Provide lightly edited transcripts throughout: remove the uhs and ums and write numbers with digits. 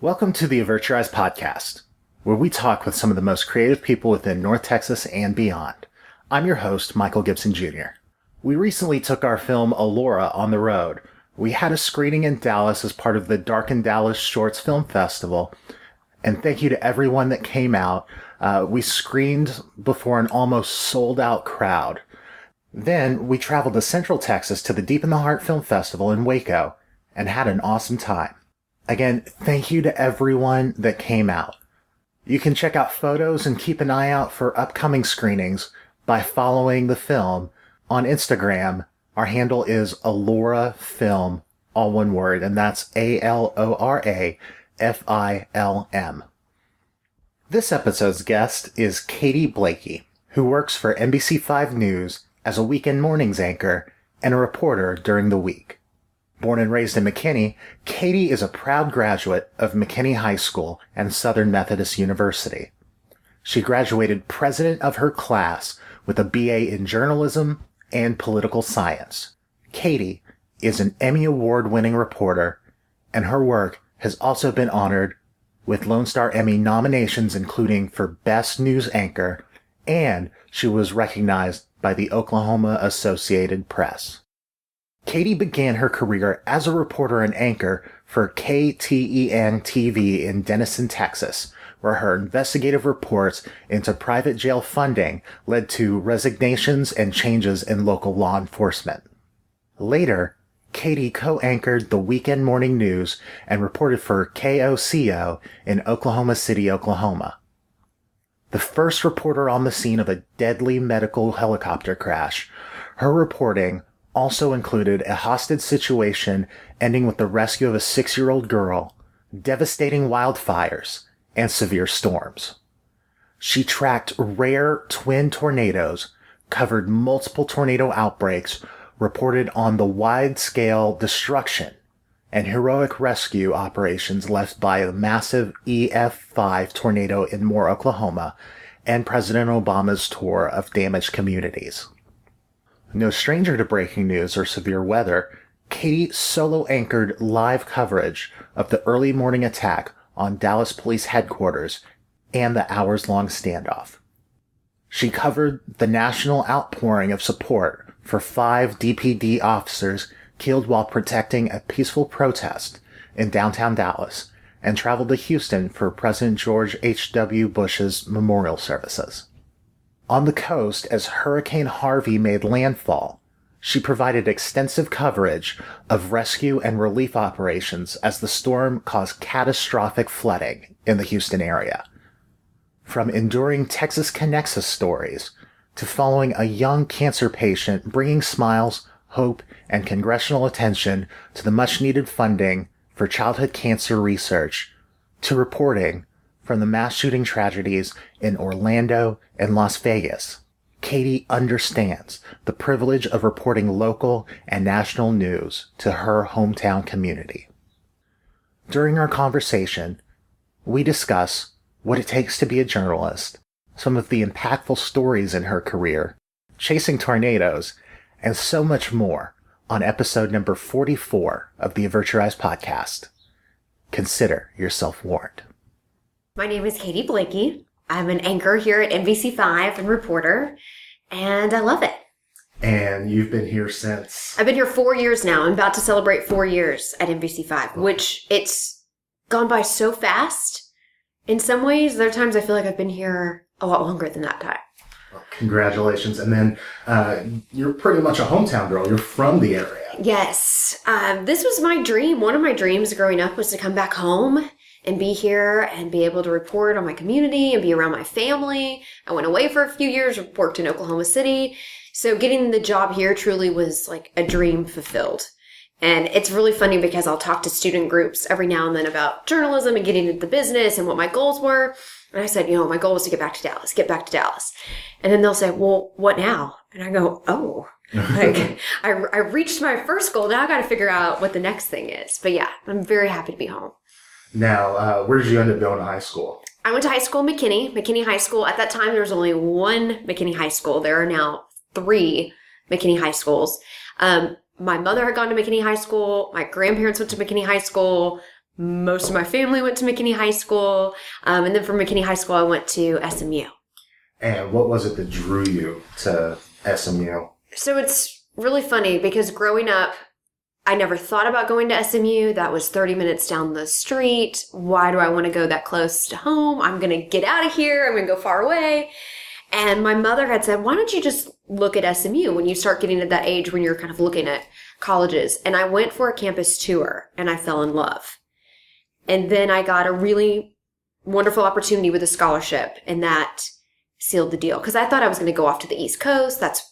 Welcome to the Avert podcast, where we talk with some of the most creative people within North Texas and beyond. I'm your host, Michael Gibson Jr. We recently took our film Allura on the road. We had a screening in Dallas as part of the Dark in Dallas Shorts Film Festival, and thank you to everyone that came out. We screened before an almost sold-out crowd. Then we traveled to Central Texas to the Deep in the Heart Film Festival in Waco and had an awesome time. Again, thank you to everyone that came out. You can check out photos and keep an eye out for upcoming screenings by following the film on Instagram. Our handle is Allura Film, all one word, and that's ALORAFILM. This episode's guest is Katy Blakey, who works for NBC5 News as a weekend mornings anchor and a reporter during the week. Born and raised in McKinney, Katy is a proud graduate of McKinney High School and Southern Methodist University. She graduated president of her class with a BA in journalism and political science. Katy is an Emmy Award-winning reporter, and her work has also been honored with Lone Star Emmy nominations, including for Best News Anchor, and she was recognized by the Oklahoma Associated Press. Katy began her career as a reporter and anchor for KTEN-TV in Denison, Texas, where her investigative reports into private jail funding led to resignations and changes in local law enforcement. Later, Katy co-anchored the weekend morning news and reported for KOCO in Oklahoma City, Oklahoma. The first reporter on the scene of a deadly medical helicopter crash, her reporting also included a hostage situation ending with the rescue of a 6-year-old girl, devastating wildfires, and severe storms. She tracked rare twin tornadoes, covered multiple tornado outbreaks, reported on the wide-scale destruction and heroic rescue operations left by the massive EF5 tornado in Moore, Oklahoma, and President Obama's tour of damaged communities. No stranger to breaking news or severe weather, Katy solo anchored live coverage of the early morning attack on Dallas Police Headquarters and the hours-long standoff. She covered the national outpouring of support for 5 DPD officers killed while protecting a peaceful protest in downtown Dallas and traveled to Houston for President George H.W. Bush's memorial services. On the coast, as Hurricane Harvey made landfall, she provided extensive coverage of rescue and relief operations as the storm caused catastrophic flooding in the Houston area. From enduring Texas Connexus stories to following a young cancer patient bringing smiles, hope, and congressional attention to the much-needed funding for childhood cancer research, to reporting from the mass shooting tragedies in Orlando and Las Vegas, Katy understands the privilege of reporting local and national news to her hometown community. During our conversation, we discuss what it takes to be a journalist, some of the impactful stories in her career, chasing tornadoes, and so much more on episode number 44 of the Avert podcast. Consider yourself warned. My name is Katy Blakey. I'm an anchor here at NBC5 and reporter, and I love it. And you've been here since? I've been here 4 years now. I'm about to celebrate 4 years at NBC5, which it's gone by so fast. In some ways, there are times I feel like I've been here a lot longer than that time. Well, congratulations. And then you're pretty much a hometown girl. You're from the area. Yes. This was my dream. One of my dreams growing up was to come back home and be here and be able to report on my community and be around my family. I went away for a few years, worked in Oklahoma City. So getting the job here truly was like a dream fulfilled. And it's really funny because I'll talk to student groups every now and then about journalism and getting into the business and what my goals were. And I said, my goal was to get back to Dallas. And then they'll say, well, what now? And I go, oh, like I reached my first goal. Now I got to figure out what the next thing is. But yeah, I'm very happy to be home. Now, where did you end up going to high school? I went to high school in McKinney High School. At that time, there was only one McKinney High School. There are now 3 McKinney High Schools. My mother had gone to McKinney High School. My grandparents went to McKinney High School. Most of my family went to McKinney High School. And then from McKinney High School, I went to SMU. And what was it that drew you to SMU? So it's really funny because growing up, I never thought about going to SMU. That was 30 minutes down the street. Why do I want to go that close to home? I'm going to get out of here. I'm going to go far away. And my mother had said, why don't you just look at SMU when you start getting at that age when you're kind of looking at colleges? And I went for a campus tour and I fell in love. And then I got a really wonderful opportunity with a scholarship, and that sealed the deal. Because I thought I was going to go off to the East Coast. That's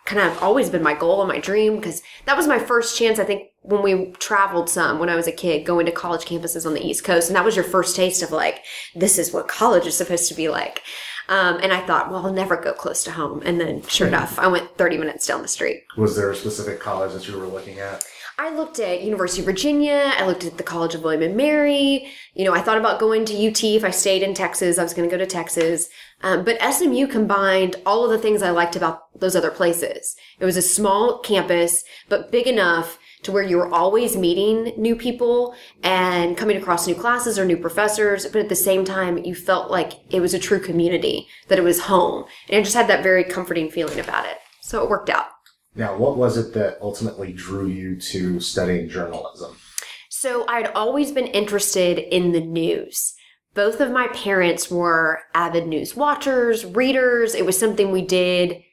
kind of always been my goal and my dream, because that was my first chance, I think, when we traveled some when I was a kid, going to college campuses on the East Coast. And that was your first taste of like, this is what college is supposed to be like. And I thought, well, I'll never go close to home. And then sure enough, I went 30 minutes down the street. Was there a specific college that you were looking at? I looked at University of Virginia. I looked at the College of William and Mary. I thought about going to UT if I stayed in Texas. I was going to go to Texas. But SMU combined all of the things I liked about those other places. It was a small campus, but big enough to where you were always meeting new people and coming across new classes or new professors. But at the same time, you felt like it was a true community, that it was home. And I just had that very comforting feeling about it. So it worked out. Now, what was it that ultimately drew you to studying journalism? So I'd always been interested in the news. Both of my parents were avid news watchers, readers. It was something we did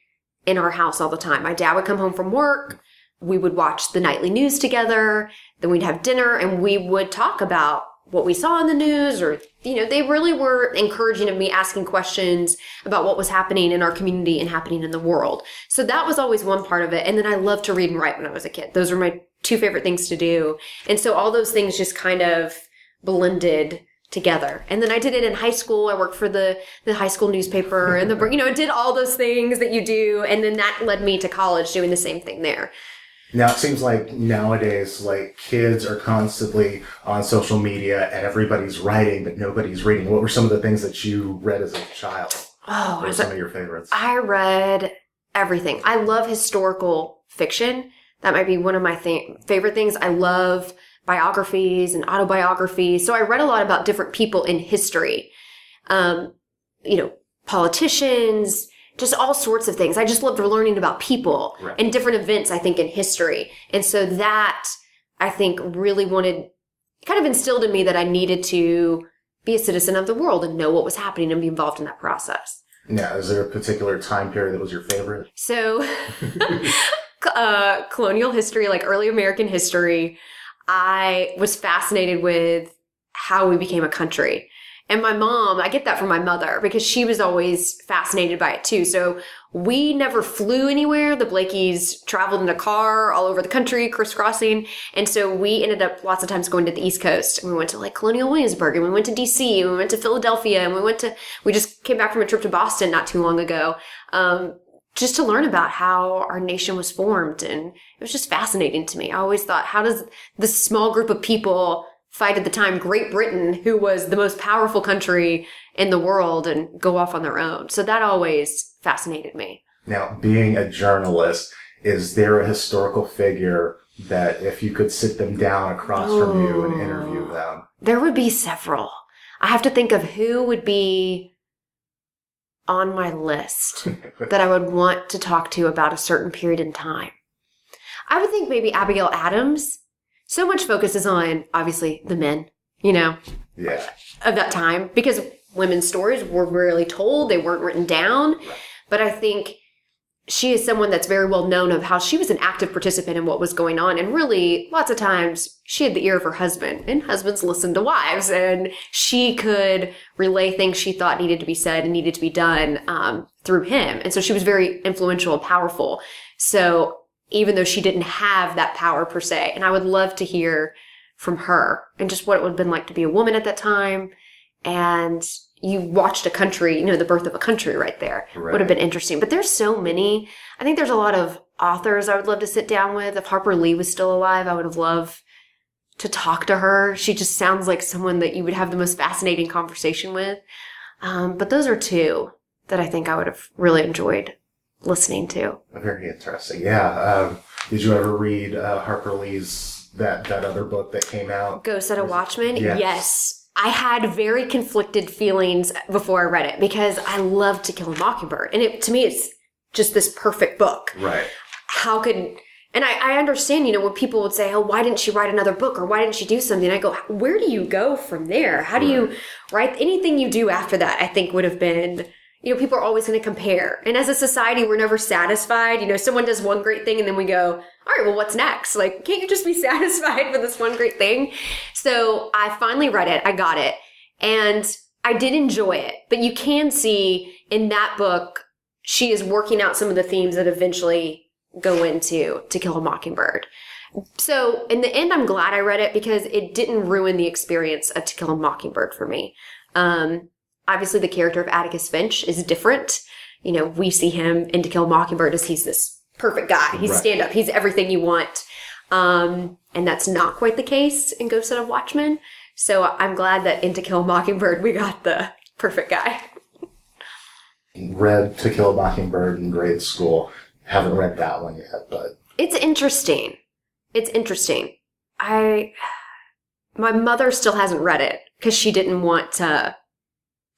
in our house all the time. My dad would come home from work. We would watch the nightly news together. Then we'd have dinner and we would talk about what we saw in the news, or, they really were encouraging of me asking questions about what was happening in our community and happening in the world. So that was always one part of it. And then I loved to read and write when I was a kid. Those were my two favorite things to do. And so all those things just kind of blended together. And then I did it in high school. I worked for the high school newspaper and I did all those things that you do. And then that led me to college doing the same thing there. Now, it seems like nowadays, kids are constantly on social media and everybody's writing, but nobody's reading. What were some of the things that you read as a child? Oh, what were some of your favorites? I read everything. I love historical fiction. That might be one of my favorite things. I love biographies and autobiographies. So I read a lot about different people in history. Politicians, just all sorts of things. I just loved learning about people and different events, I think, in history. And so that, I think, really kind of instilled in me that I needed to be a citizen of the world and know what was happening and be involved in that process. Now, is there a particular time period that was your favorite? So, colonial history, like early American history, I was fascinated with how we became a country. And my mom, I get that from my mother because she was always fascinated by it too. So we never flew anywhere. The Blakeys traveled in a car all over the country, crisscrossing. And so we ended up lots of times going to the East Coast. And we went to Colonial Williamsburg, and we went to DC, and we went to Philadelphia, and we just came back from a trip to Boston not too long ago. Just to learn about how our nation was formed. And it was just fascinating to me. I always thought, how does this small group of people fight at the time Great Britain, who was the most powerful country in the world, and go off on their own? So that always fascinated me. Now, being a journalist, is there a historical figure that if you could sit them down across from you and interview them? There would be several. I have to think of who would be on my list that I would want to talk to about a certain period in time. I would think maybe Abigail Adams. So much focus is on, obviously, the men, of that time, because women's stories were rarely told. They weren't written down. Right. But I think she is someone that's very well known of how she was an active participant in what was going on. And really, lots of times, she had the ear of her husband, and husbands listened to wives, and she could relay things she thought needed to be said and needed to be done through him. And so she was very influential and powerful. So even though she didn't have that power per se. And I would love to hear from her and just what it would have been like to be a woman at that time. And you watched a country, the birth of a country right there. Right. Would have been interesting. But there's so many. I think there's a lot of authors I would love to sit down with. If Harper Lee was still alive, I would have loved to talk to her. She just sounds like someone that you would have the most fascinating conversation with. But those are two that I think I would have really enjoyed listening to. Very interesting. Yeah. Did you ever read Harper Lee's that other book that came out? Ghost at a Watchman? Yes. I had very conflicted feelings before I read it because I love To Kill a Mockingbird. And to me, it's just this perfect book. Right. And I understand, when people would say, oh, why didn't she write another book or why didn't she do something? I go, where do you go from there? How do you write anything you do after that? I think would have been, people are always going to compare. And as a society, we're never satisfied. Someone does one great thing and then we go, all right, well, what's next? Like, can't you just be satisfied with this one great thing? So I finally read it. I got it. And I did enjoy it. But you can see in that book, she is working out some of the themes that eventually go into To Kill a Mockingbird. So in the end, I'm glad I read it because it didn't ruin the experience of To Kill a Mockingbird for me. Obviously, the character of Atticus Finch is different. We see him in To Kill a Mockingbird as he's this perfect guy. He's stand-up. He's everything you want. And that's not quite the case in Ghost at a Watchman. So I'm glad that in To Kill a Mockingbird, we got the perfect guy. Read To Kill a Mockingbird in grade school. Haven't read that one yet, but... It's interesting. My mother still hasn't read it because she didn't want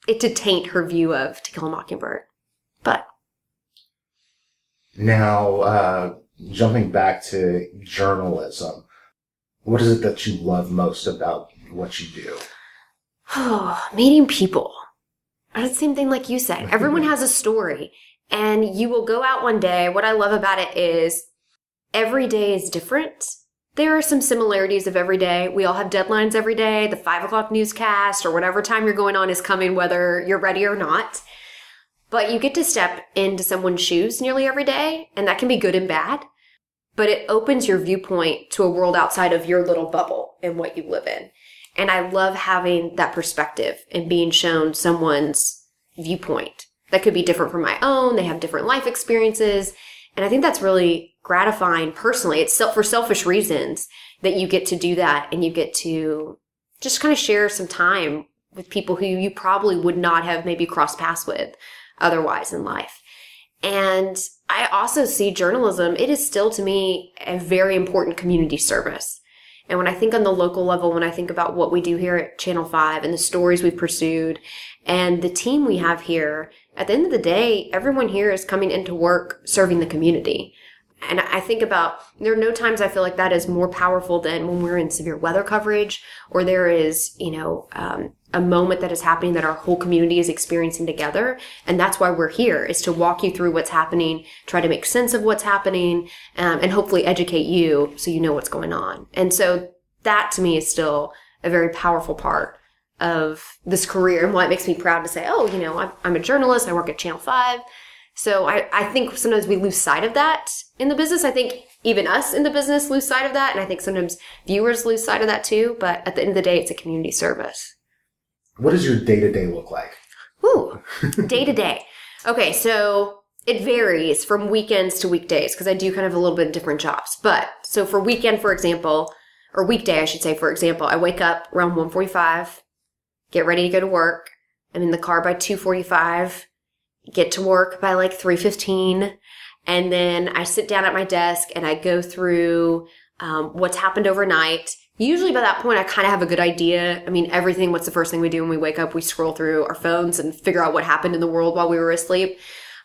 it to taint her view of To Kill a Mockingbird. But... Now, jumping back to journalism, what is it that you love most about what you do? Oh, meeting people. It's the same thing like you said. Everyone has a story. And you will go out one day. What I love about it is every day is different. There are some similarities of every day. We all have deadlines every day. The 5 o'clock newscast or whatever time you're going on is coming, whether you're ready or not. But you get to step into someone's shoes nearly every day. And that can be good and bad. But it opens your viewpoint to a world outside of your little bubble and what you live in. And I love having that perspective and being shown someone's viewpoint. That could be different from my own. They have different life experiences. And I think that's really gratifying personally. It's for selfish reasons that you get to do that and you get to just kind of share some time with people who you probably would not have maybe crossed paths with otherwise in life. And I also see journalism, it is still to me a very important community service. And when I think on the local level, when I think about what we do here at Channel 5 and the stories we've pursued and the team we have here, at the end of the day, everyone here is coming into work serving the community. And I think about, there are no times I feel like that is more powerful than when we're in severe weather coverage or there is, a moment that is happening that our whole community is experiencing together. And that's why we're here, is to walk you through what's happening, try to make sense of what's happening, and hopefully educate you so you know what's going on. And so that to me is still a very powerful part of this career and why it makes me proud to say, I'm a journalist, I work at Channel 5. So I think sometimes we lose sight of that in the business. I think even us in the business lose sight of that. And I think sometimes viewers lose sight of that too. But at the end of the day, it's a community service. What does your day-to-day look like? Ooh, day-to-day. Okay, so it varies from weekends to weekdays because I do kind of a little bit of different jobs. But so for weekend, for example, or weekday, I should say, for example, I wake up around 1:45, get ready to go to work. I'm in the car by 2:45. Get to work by like 3:15, and then I sit down at my desk and I go through what's happened overnight. Usually by that point, I kind of have a good idea. I mean, what's the first thing we do when we wake up? We scroll through our phones and figure out what happened in the world while we were asleep.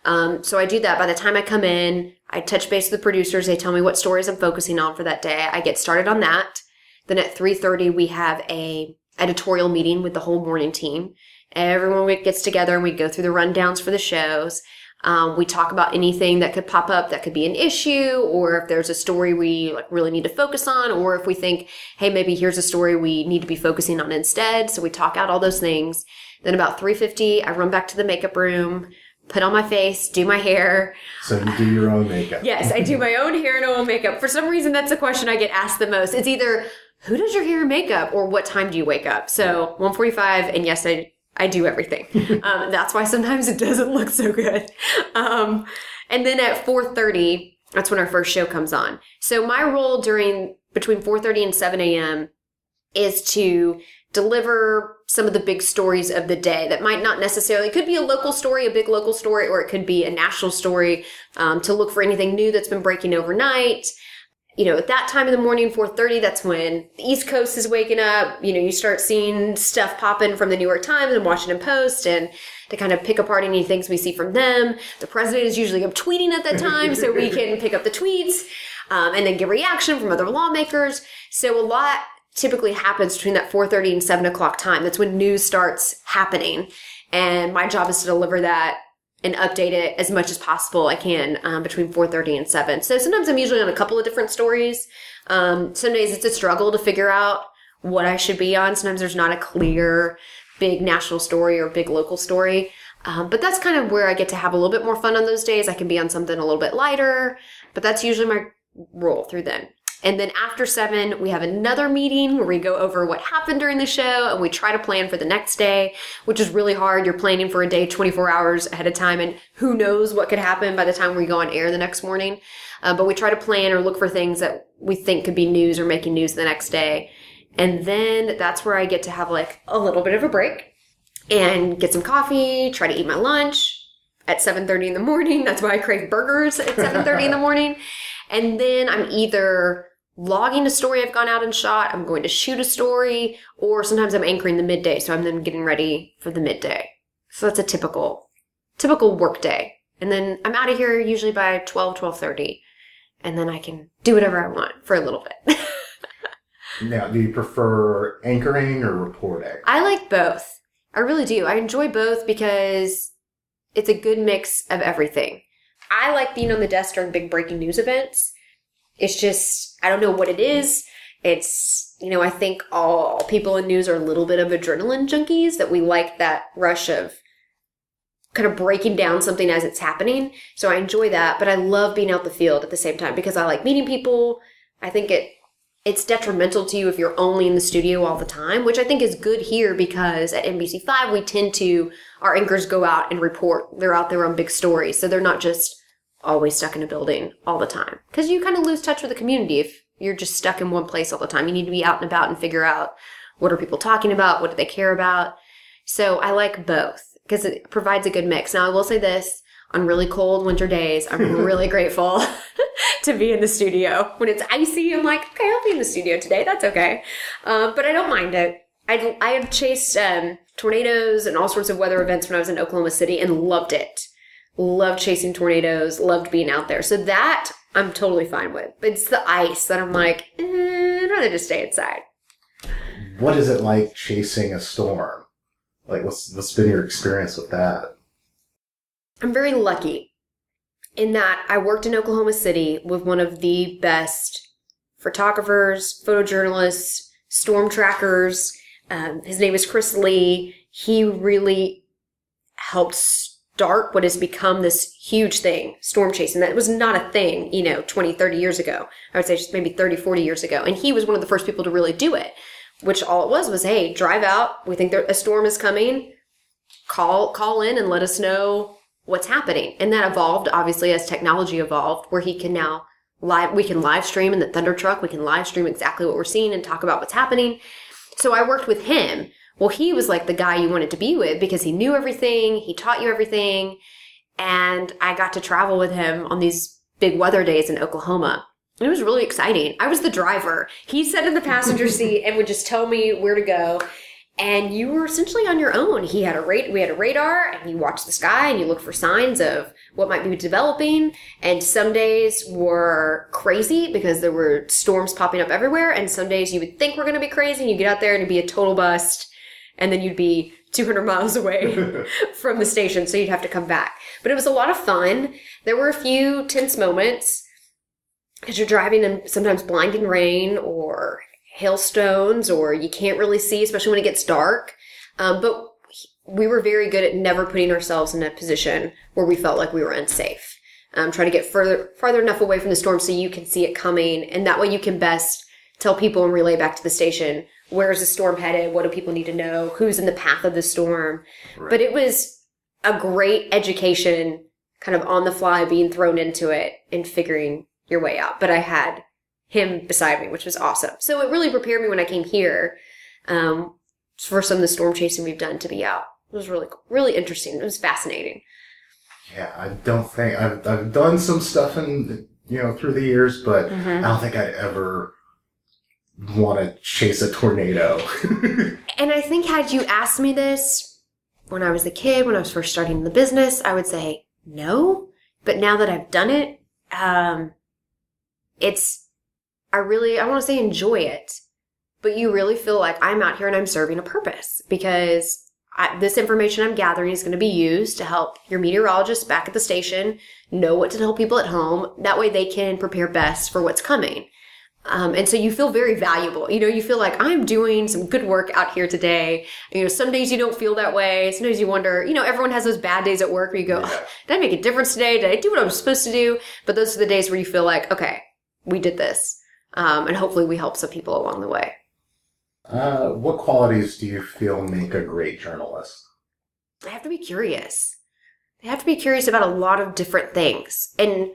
So I do that. By the time I come in, I touch base with the producers. They tell me what stories I'm focusing on for that day. I get started on that. Then at 3:30, we have a editorial meeting with the whole morning team. Everyone gets together and we go through the rundowns for the shows. We talk about anything that could pop up that could be an issue, or if there's a story we really need to focus on, or if we think, hey, maybe here's a story we need to be focusing on instead. So we talk out all those things. Then about 3:50, I run back to the makeup room, put on my face, do my hair. So you do your own makeup. Yes, I do my own hair and own makeup. For some reason, that's the question I get asked the most. It's either, who does your hair and makeup, or what time do you wake up? So 1:45, and yes, I do everything. That's why sometimes it doesn't look so good. And then at 4:30, that's when our first show comes on. So my role between 4:30 and 7 a.m. is to deliver some of the big stories of the day that might not necessarily, it could be a local story, a big local story, or it could be a national story, to look for anything new that's been breaking overnight. at that time in the morning, 4:30, that's when the East Coast is waking up. You start seeing stuff popping from the New York Times and Washington Post, and to kind of pick apart any things we see from them. The president is usually up tweeting at that time, so we can pick up the tweets and then get reaction from other lawmakers. So a lot typically happens between that 4:30 and 7 o'clock time. That's when news starts happening. And my job is to deliver that and update it as much as possible I can between 4:30 and 7. So sometimes I'm usually on a couple of different stories. Some days it's a struggle to figure out what I should be on. Sometimes there's not a clear big national story or big local story. But that's kind of where I get to have a little bit more fun on those days. I can be on something a little bit lighter, but that's usually my role through then. And then after 7, we have another meeting where we go over what happened during the show and we try to plan for the next day, which is really hard. You're planning for a day 24 hours ahead of time, and who knows what could happen by the time we go on air the next morning. But we try to plan or look for things that we think could be news or making news the next day. And then that's where I get to have like a little bit of a break and get some coffee, try to eat my lunch at 7:30 in the morning. That's why I crave burgers at 7:30 in the morning. And then I'm either logging a story I've gone out and shot, I'm going to shoot a story, or sometimes I'm anchoring the midday, so I'm then getting ready for the midday. So that's a typical work day. And then I'm out of here usually by 12:30, and then I can do whatever I want for a little bit. Now, do you prefer anchoring or reporting? I like both. I really do. I enjoy both because it's a good mix of everything. I like being on the desk during big breaking news events. It's just, I don't know what it is. It's, I think all people in news are a little bit of adrenaline junkies, that we like that rush of kind of breaking down something as it's happening. So I enjoy that, but I love being out the field at the same time because I like meeting people. I think it's detrimental to you if you're only in the studio all the time, which I think is good here because at NBC5, we tend to, our anchors go out and report. They're out there on big stories. So they're not just always stuck in a building all the time. Because you kind of lose touch with the community if you're just stuck in one place all the time. You need to be out and about and figure out what are people talking about, what do they care about. So I like both because it provides a good mix. Now I will say this, on really cold winter days, I'm really grateful to be in the studio. When it's icy, I'm like, okay, I'll be in the studio today. That's okay. But I don't mind it. I had chased tornadoes and all sorts of weather events when I was in Oklahoma City and loved it. Loved chasing tornadoes, loved being out there. So that I'm totally fine with. But it's the ice that I'm like, I'd rather just stay inside. What is it like chasing a storm? Like, what's been your experience with that? I'm very lucky in that I worked in Oklahoma City with one of the best photographers, photojournalists, storm trackers. His name is Chris Lee. He really helped start what has become this huge thing, storm chasing. That was not a thing, 20, 30 years ago. I would say just maybe 30, 40 years ago. And he was one of the first people to really do it, which all it was, hey, drive out. We think a storm is coming. Call in and let us know what's happening. And that evolved, obviously, as technology evolved, where he can now we can live stream in the Thunder Truck. We can live stream exactly what we're seeing and talk about what's happening. So I worked with him. Well, he was like the guy you wanted to be with because he knew everything. He taught you everything. And I got to travel with him on these big weather days in Oklahoma. It was really exciting. I was the driver. He sat in the passenger seat and would just tell me where to go. And you were essentially on your own. We had a radar, and you watched the sky, and you look for signs of what might be developing. And some days were crazy because there were storms popping up everywhere. And some days you would think we're going to be crazy, and you get out there and it'd be a total bust. And then you'd be 200 miles away from the station, so you'd have to come back. But it was a lot of fun. There were a few tense moments because you're driving in sometimes blinding rain or hailstones, or you can't really see, especially when it gets dark. But we were very good at never putting ourselves in a position where we felt like we were unsafe. Trying to get farther enough away from the storm so you can see it coming, and that way you can best tell people and relay back to the station, where is the storm headed? What do people need to know? Who's in the path of the storm? Right. But it was a great education, kind of on the fly, being thrown into it and figuring your way out. But I had him beside me, which was awesome. So it really prepared me when I came here for some of the storm chasing we've done to be out. It was really cool, really interesting. It was fascinating. Yeah, I don't think I've done some stuff in through the years, but I don't think I'd ever want to chase a tornado. And I think had you asked me this when I was a kid, when I was first starting the business, I would say no. But now that I've done it, I want to say enjoy it. But you really feel like I'm out here and I'm serving a purpose because this information I'm gathering is going to be used to help your meteorologists back at the station know what to tell people at home. That way they can prepare best for what's coming. And so you feel very valuable. You feel like I'm doing some good work out here today. Some days you don't feel that way. Sometimes you wonder, everyone has those bad days at work where you go, did I make a difference today? Did I do what I was supposed to do? But those are the days where you feel like, okay, we did this. And hopefully we help some people along the way. What qualities do you feel make a great journalist? They have to be curious. They have to be curious about a lot of different things and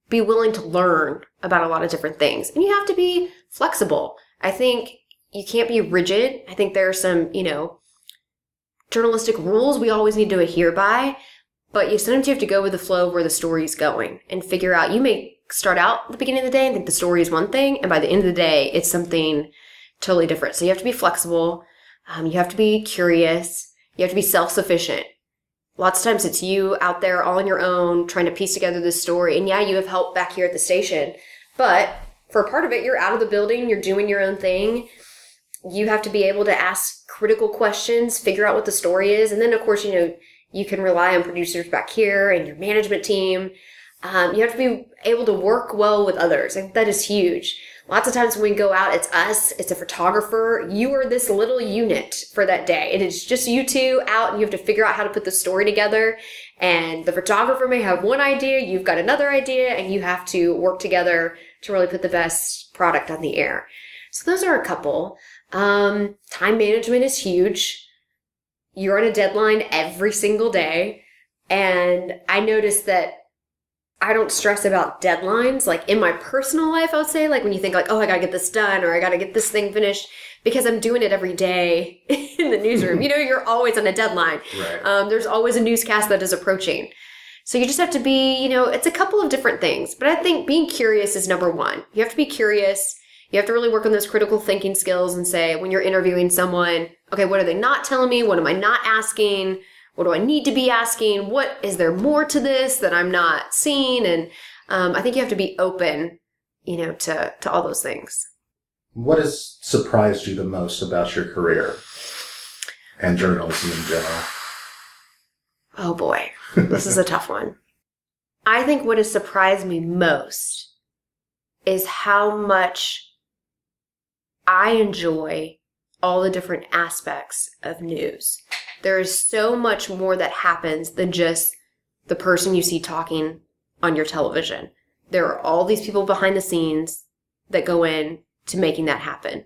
be willing to learn about a lot of different things. And you have to be flexible. I think you can't be rigid. I think there are some, journalistic rules we always need to adhere by, but sometimes you have to go with the flow of where the story is going and figure out, you may start out at the beginning of the day and think the story is one thing, and by the end of the day, it's something totally different. So you have to be flexible. You have to be curious. You have to be self-sufficient. Lots of times it's you out there all on your own trying to piece together this story. And yeah, you have help back here at the station. But for a part of it, you're out of the building. You're doing your own thing. You have to be able to ask critical questions, figure out what the story is. And then, of course, you can rely on producers back here and your management team. You have to be able to work well with others. I think that is huge. Lots of times when we go out, it's us, it's a photographer. You are this little unit for that day. It is just you two out, and you have to figure out how to put the story together. And the photographer may have one idea, you've got another idea, and you have to work together to really put the best product on the air. So those are a couple. Time management is huge. You're on a deadline every single day. And I noticed that I don't stress about deadlines. Like in my personal life, I would say, like when you think like, oh, I got to get this done or I got to get this thing finished because I'm doing it every day in the newsroom. You're always on a deadline. Right. There's always a newscast that is approaching. So you just have to be, it's a couple of different things. But I think being curious is number one. You have to be curious. You have to really work on those critical thinking skills and say, when you're interviewing someone, okay, what are they not telling me? What am I not asking? What do I need to be asking? What is there more to this that I'm not seeing? And I think you have to be open, to all those things. What has surprised you the most about your career and journalism in general? Oh boy, this is a tough one. I think what has surprised me most is how much I enjoy all the different aspects of news. There is so much more that happens than just the person you see talking on your television. There are all these people behind the scenes that go in to making that happen.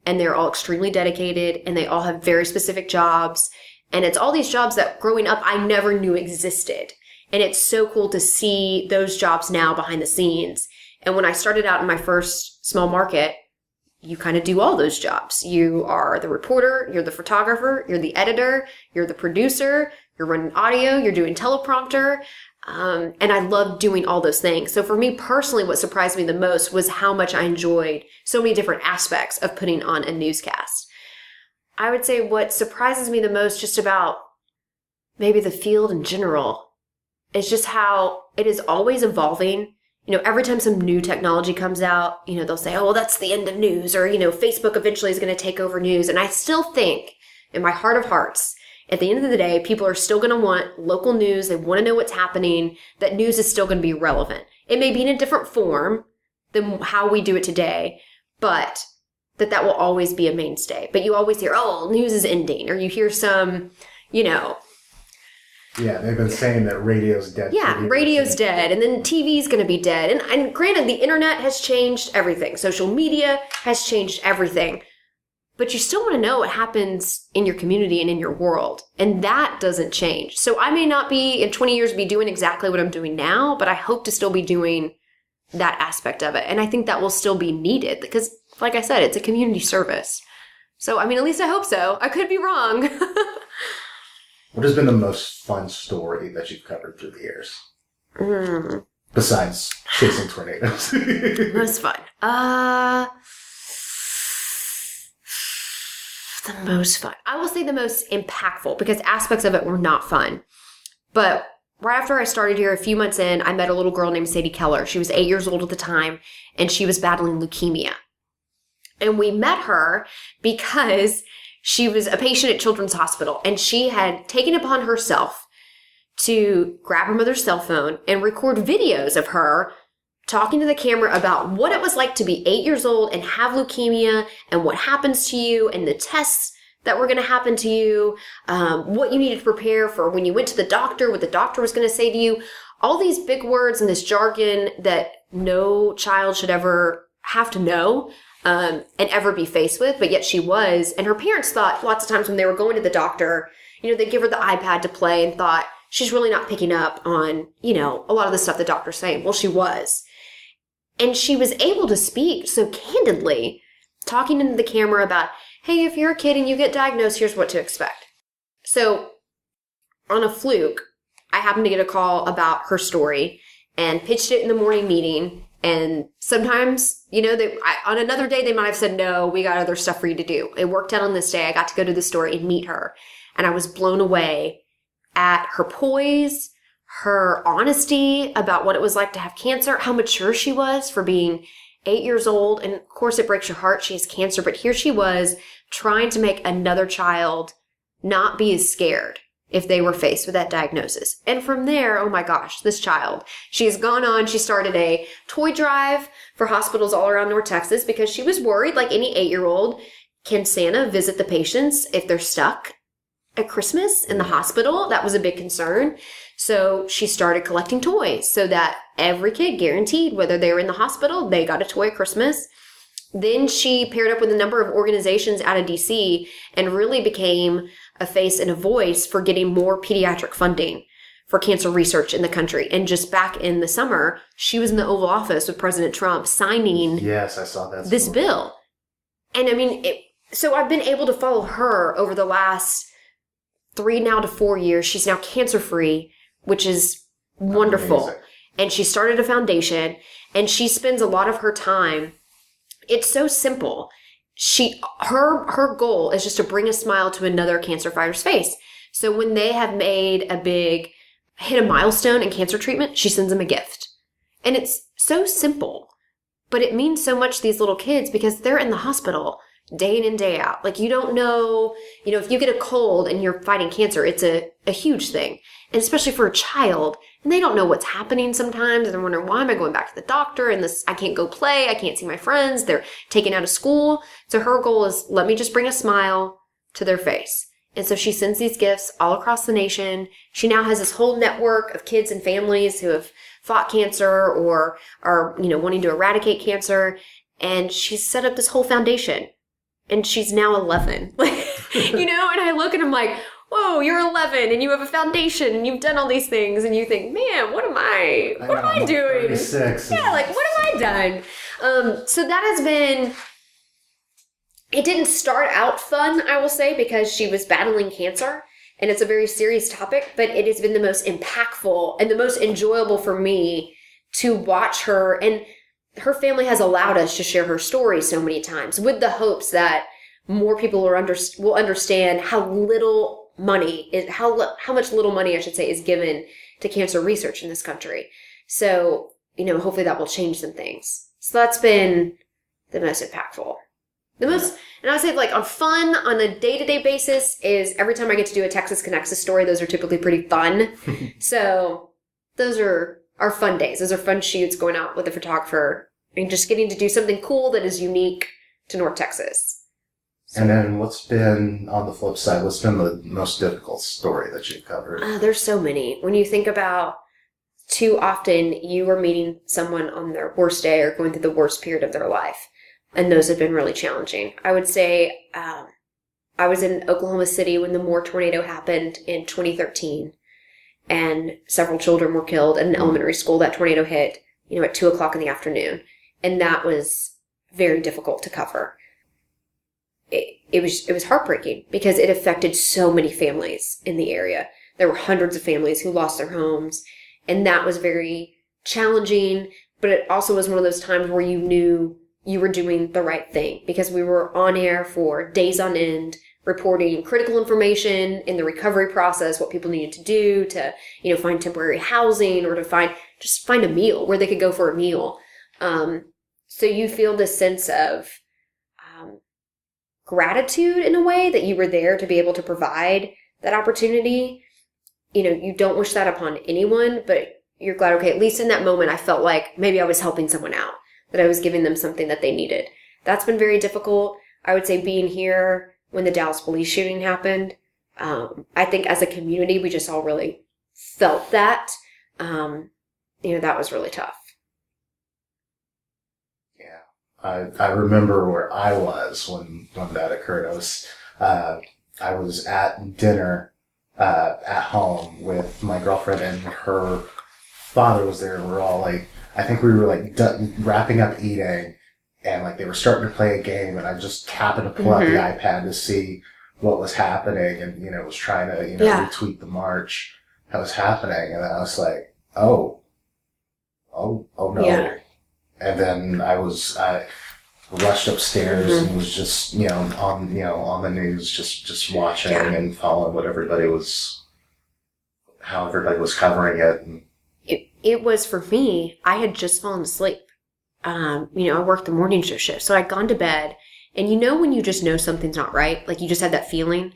And they're all extremely dedicated and they all have very specific jobs. And it's all these jobs that growing up I never knew existed. And it's so cool to see those jobs now behind the scenes. And when I started out in my first small market, you kind of do all those jobs. You are the reporter, you're the photographer, you're the editor, you're the producer, you're running audio, you're doing teleprompter. And I love doing all those things. So for me personally, what surprised me the most was how much I enjoyed so many different aspects of putting on a newscast. I would say what surprises me the most just about maybe the field in general is just how it is always evolving. Every time some new technology comes out, they'll say, oh, well, that's the end of news, or, Facebook eventually is going to take over news. And I still think in my heart of hearts, at the end of the day, people are still going to want local news. They want to know what's happening. That news is still going to be relevant. It may be in a different form than how we do it today, but that will always be a mainstay. But you always hear, oh, news is ending, or you hear some, Yeah, they've been saying that radio's dead. Yeah, radio's dead, and then TV's going to be dead. And granted, the internet has changed everything. Social media has changed everything. But you still want to know what happens in your community and in your world. And that doesn't change. So I may not be, in 20 years, be doing exactly what I'm doing now, but I hope to still be doing that aspect of it. And I think that will still be needed because, like I said, it's a community service. So, at least I hope so. I could be wrong. What has been the most fun story that you've covered through the years? Besides chasing tornadoes. Most fun. The most fun. I will say the most impactful, because aspects of it were not fun. But right after I started here, a few months in, I met a little girl named Sadie Keller. She was 8 years old at the time, and she was battling leukemia. And we met her because she was a patient at Children's Hospital, and she had taken it upon herself to grab her mother's cell phone and record videos of her talking to the camera about what it was like to be 8 years old and have leukemia and what happens to you and the tests that were going to happen to you, what you needed to prepare for when you went to the doctor, what the doctor was going to say to you. All these big words and this jargon that no child should ever have to know and ever be faced with, but yet she was. And her parents thought lots of times when they were going to the doctor, they'd give her the iPad to play and thought, she's really not picking up on, a lot of the stuff the doctor's saying. Well, she was. And she was able to speak so candidly, talking into the camera about, hey, if you're a kid and you get diagnosed, here's what to expect. So on a fluke, I happened to get a call about her story and pitched it in the morning meeting. And sometimes, on another day, they might have said, no, we got other stuff for you to do. It worked out on this day. I got to go to the store and meet her. And I was blown away at her poise, her honesty about what it was like to have cancer, how mature she was for being 8 years old. And of course, it breaks your heart. She has cancer. But here she was trying to make another child not be as scared if they were faced with that diagnosis. And from there, oh my gosh, this child, she has gone on. She started a toy drive for hospitals all around North Texas because she was worried, like any 8-year-old, can Santa visit the patients if they're stuck at Christmas in the hospital? That was a big concern. So she started collecting toys so that every kid, guaranteed, whether they were in the hospital, they got a toy at Christmas. Then she paired up with a number of organizations out of DC and really became a face and a voice for getting more pediatric funding for cancer research in the country. And just back in the summer, she was in the Oval Office with President Trump signing Yes, I saw that this bill. And I mean, so I've been able to follow her over the last 3 now to 4 years. She's now cancer-free, which is wonderful. Amazing. And she started a foundation, and she spends a lot of her time. It's so simple. Her goal is just to bring a smile to another cancer fighter's face. So when they have hit a milestone in cancer treatment, she sends them a gift. And it's so simple, but it means so much to these little kids because they're in the hospital day in and day out. Like, you don't know, if you get a cold and you're fighting cancer, it's a huge thing. And especially for a child, and they don't know what's happening sometimes. And they're wondering, why am I going back to the doctor? And I can't go play. I can't see my friends. They're taken out of school. So her goal is, let me just bring a smile to their face. And so she sends these gifts all across the nation. She now has this whole network of kids and families who have fought cancer or are, wanting to eradicate cancer. And she's set up this whole foundation. And she's now 11. And I look and I'm like, whoa, you're 11 and you have a foundation and you've done all these things. And you think, man, what am I doing? 36. Yeah, like, what have I done? So that has been, it didn't start out fun, I will say, because she was battling cancer. And it's a very serious topic, but it has been the most impactful and the most enjoyable for me to watch her. And her family has allowed us to share her story so many times with the hopes that more people will understand how much little money, I should say, is given to cancer research in this country. So, hopefully that will change some things. So that's been the most impactful. And I would say, like, on fun, on a day-to-day basis, is every time I get to do a Texas Connexus story, those are typically pretty fun. So those are our fun days. Those are fun shoots, going out with a photographer and just getting to do something cool that is unique to North Texas. So, and then what's been, on the flip side, what's been the most difficult story that you've covered? There's so many. When you think about, too often you are meeting someone on their worst day or going through the worst period of their life. And those have been really challenging. I would say I was in Oklahoma City when the Moore tornado happened in 2013. And several children were killed at an elementary school. That tornado hit, at 2 o'clock in the afternoon. And that was very difficult to cover. It was heartbreaking because it affected so many families in the area. There were hundreds of families who lost their homes. And that was very challenging, but it also was one of those times where you knew you were doing the right thing because we were on air for days on end, reporting critical information in the recovery process, what people needed to do to, find temporary housing or to find a meal, where they could go for a meal. So you feel this sense of gratitude in a way that you were there to be able to provide that opportunity. You don't wish that upon anyone, but you're glad, okay, at least in that moment, I felt like maybe I was helping someone out, that I was giving them something that they needed. That's been very difficult. I would say being here when the Dallas police shooting happened, I think as a community, we just all really felt that. That was really tough. Yeah. I remember where I was when that occurred. I was at dinner at home with my girlfriend, and her father was there, and we're all like, I think we were like wrapping up eating, and they were starting to play a game, and I just happened to pull out the iPad to see what was happening, and was trying to retweet the march that was happening, and then I was like, oh no. Yeah. And then I rushed upstairs and was just on the news, just watching and following how everybody was covering it. And it was, for me, I had just fallen asleep. I worked the morning shift, so I'd gone to bed, and when you just know something's not right, you just had that feeling.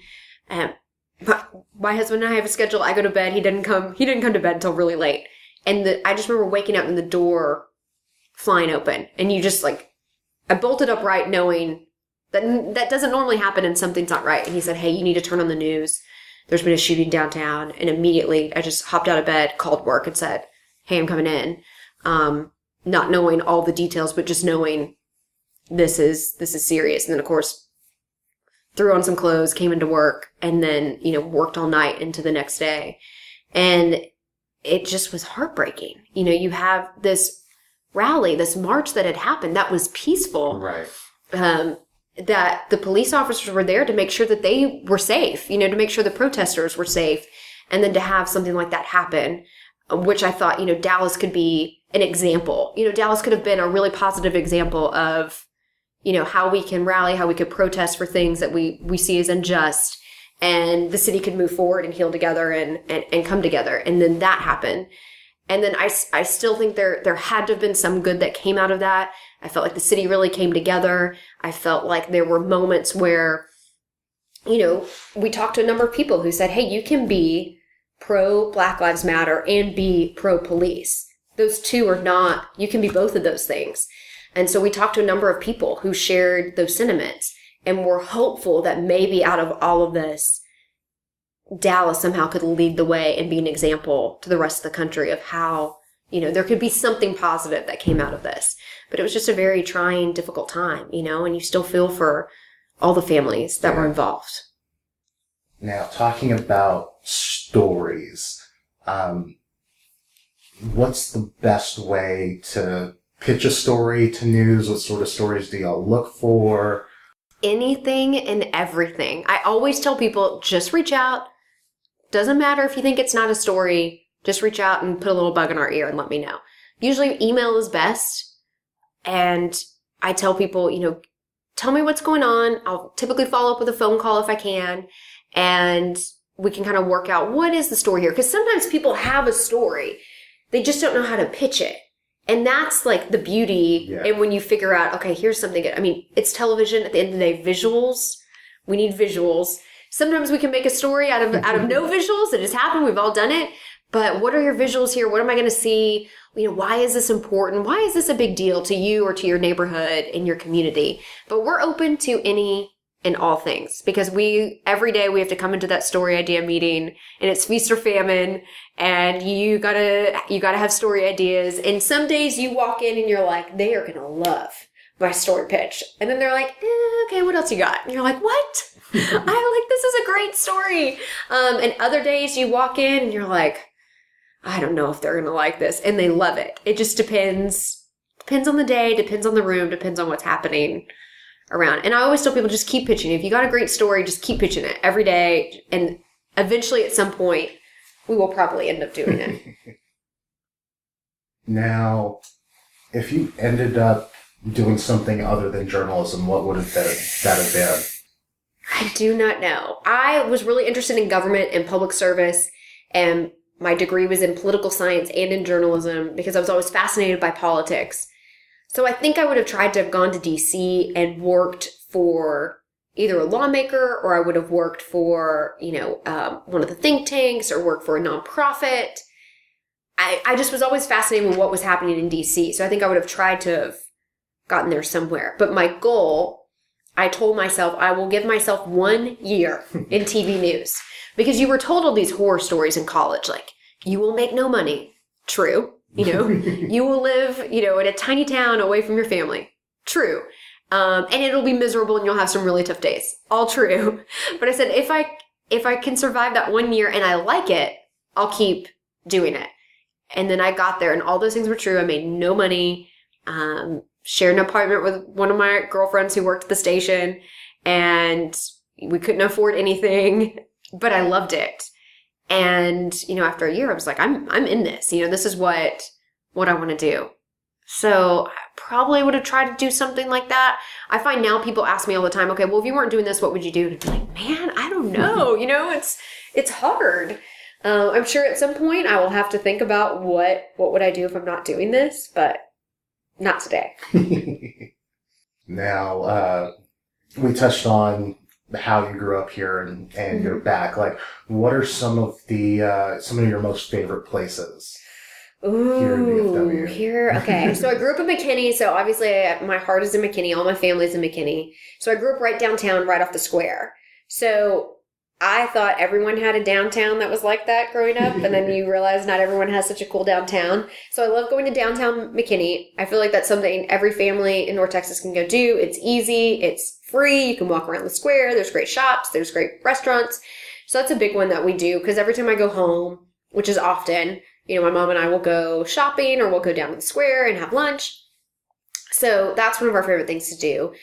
But my husband and I have a schedule. I go to bed. He didn't come to bed until really late, and I just remember waking up and the door flying open, and you just I bolted upright, knowing that doesn't normally happen, and something's not right. And he said, "Hey, you need to turn on the news. There's been a shooting downtown." And immediately, I just hopped out of bed, called work, and said, "Hey, I'm coming in." Not knowing all the details, but just knowing this is serious. And then, of course, threw on some clothes, came into work, and then, worked all night into the next day. And it just was heartbreaking. You have this rally, this march that had happened that was peaceful. Right. That the police officers were there to make sure that they were safe, to make sure the protesters were safe. And then to have something like that happen, which I thought, Dallas could be an example. Dallas could have been a really positive example of, how we can rally, how we could protest for things that we see as unjust, and the city could move forward and heal together and come together. And then that happened. And then I still think there had to have been some good that came out of that. I felt like the city really came together. I felt like there were moments where, we talked to a number of people who said, hey, you can be pro Black Lives Matter and be pro police. Those two are not, you can be both of those things. And so we talked to a number of people who shared those sentiments and were hopeful that maybe out of all of this, Dallas somehow could lead the way and be an example to the rest of the country of how, there could be something positive that came out of this. But it was just a very trying, difficult time, and you still feel for all the families that were involved. Now, talking about stories, what's the best way to pitch a story to news? What sort of stories do y'all look for? Anything and everything. I always tell people, just reach out. Doesn't matter if you think it's not a story. Just reach out and put a little bug in our ear and let me know. Usually email is best. And I tell people, tell me what's going on. I'll typically follow up with a phone call if I can. And we can kind of work out what is the story here. Because sometimes people have a story. They just don't know how to pitch it. And that's the beauty. Yeah. And when you figure out, okay, here's something good. I mean, it's television. At the end of the day, visuals. We need visuals. Sometimes we can make a story out of no visuals. It just happened. We've all done it. But what are your visuals here? What am I going to see? Why is this important? Why is this a big deal to you or to your neighborhood and your community? But we're open to any and all things, because every day we have to come into that story idea meeting, and it's feast or famine, and you gotta have story ideas. And some days you walk in and you're like, they are gonna love my story pitch. And then they're like, okay, what else you got? And you're like, what? This is a great story. And other days you walk in and you're like, I don't know if they're going to like this. And they love it. It just depends. Depends on the day, depends on the room, depends on what's happening around. And I always tell people, just keep pitching. If you got a great story, just keep pitching it every day. And eventually at some point, we will probably end up doing it. Now, if you ended up doing something other than journalism, what would that have been? I do not know. I was really interested in government and public service, and my degree was in political science and in journalism because I was always fascinated by politics. So I think I would have tried to have gone to DC and worked for either a lawmaker, or I would have worked for, one of the think tanks, or worked for a nonprofit. I just was always fascinated with what was happening in DC. So I think I would have tried to have gotten there somewhere. But my goal, I told myself, I will give myself 1 year in TV news. Because you were told all these horror stories in college, like, you will make no money. True. You will live, in a tiny town away from your family. True. And it'll be miserable and you'll have some really tough days. All true. But I said, if I can survive that 1 year and I like it, I'll keep doing it. And then I got there and all those things were true. I made no money, shared an apartment with one of my girlfriends who worked at the station, and we couldn't afford anything, but I loved it. And, after a year, I was like, I'm in this. This is what I want to do. So I probably would have tried to do something like that. I find now people ask me all the time, okay, well, if you weren't doing this, what would you do? And I'd be like, man, I don't know. It's hard. I'm sure at some point I will have to think about what would I do if I'm not doing this, but not today. Now, we touched on how you grew up here and you're back. Like, what are some of your most favorite places? Here in DFW. Okay. So I grew up in McKinney. So obviously my heart is in McKinney. All my family's in McKinney. So I grew up right downtown, right off the square. So I thought everyone had a downtown that was like that growing up. And then you realize not everyone has such a cool downtown. So I love going to downtown McKinney. I feel like that's something every family in North Texas can go do. It's easy. It's free. You can walk around the square. There's great shops. There's great restaurants. So that's a big one that we do. Because every time I go home, which is often, my mom and I will go shopping or we'll go down to the square and have lunch. So that's one of our favorite things to do.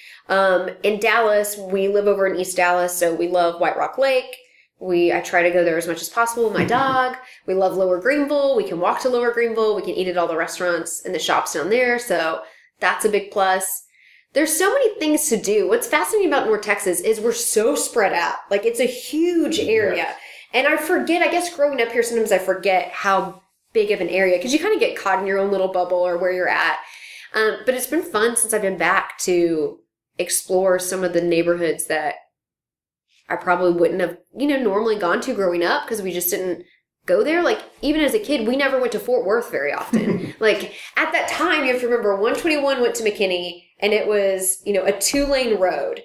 In Dallas, we live over in East Dallas, so we love White Rock Lake. I try to go there as much as possible with my dog. We love Lower Greenville. We can walk to Lower Greenville. We can eat at all the restaurants and the shops down there. So that's a big plus. There's so many things to do. What's fascinating about North Texas is we're so spread out. Like, it's a huge area. Yeah. And I forget, I guess growing up here, sometimes I forget how big of an area, because you kind of get caught in your own little bubble or where you're at. But it's been fun since I've been back to explore some of the neighborhoods that I probably wouldn't have, normally gone to growing up because we just didn't go there. Like, even as a kid, we never went to Fort Worth very often. Like, at that time, you have to remember 121 went to McKinney and it was, a 2-lane road.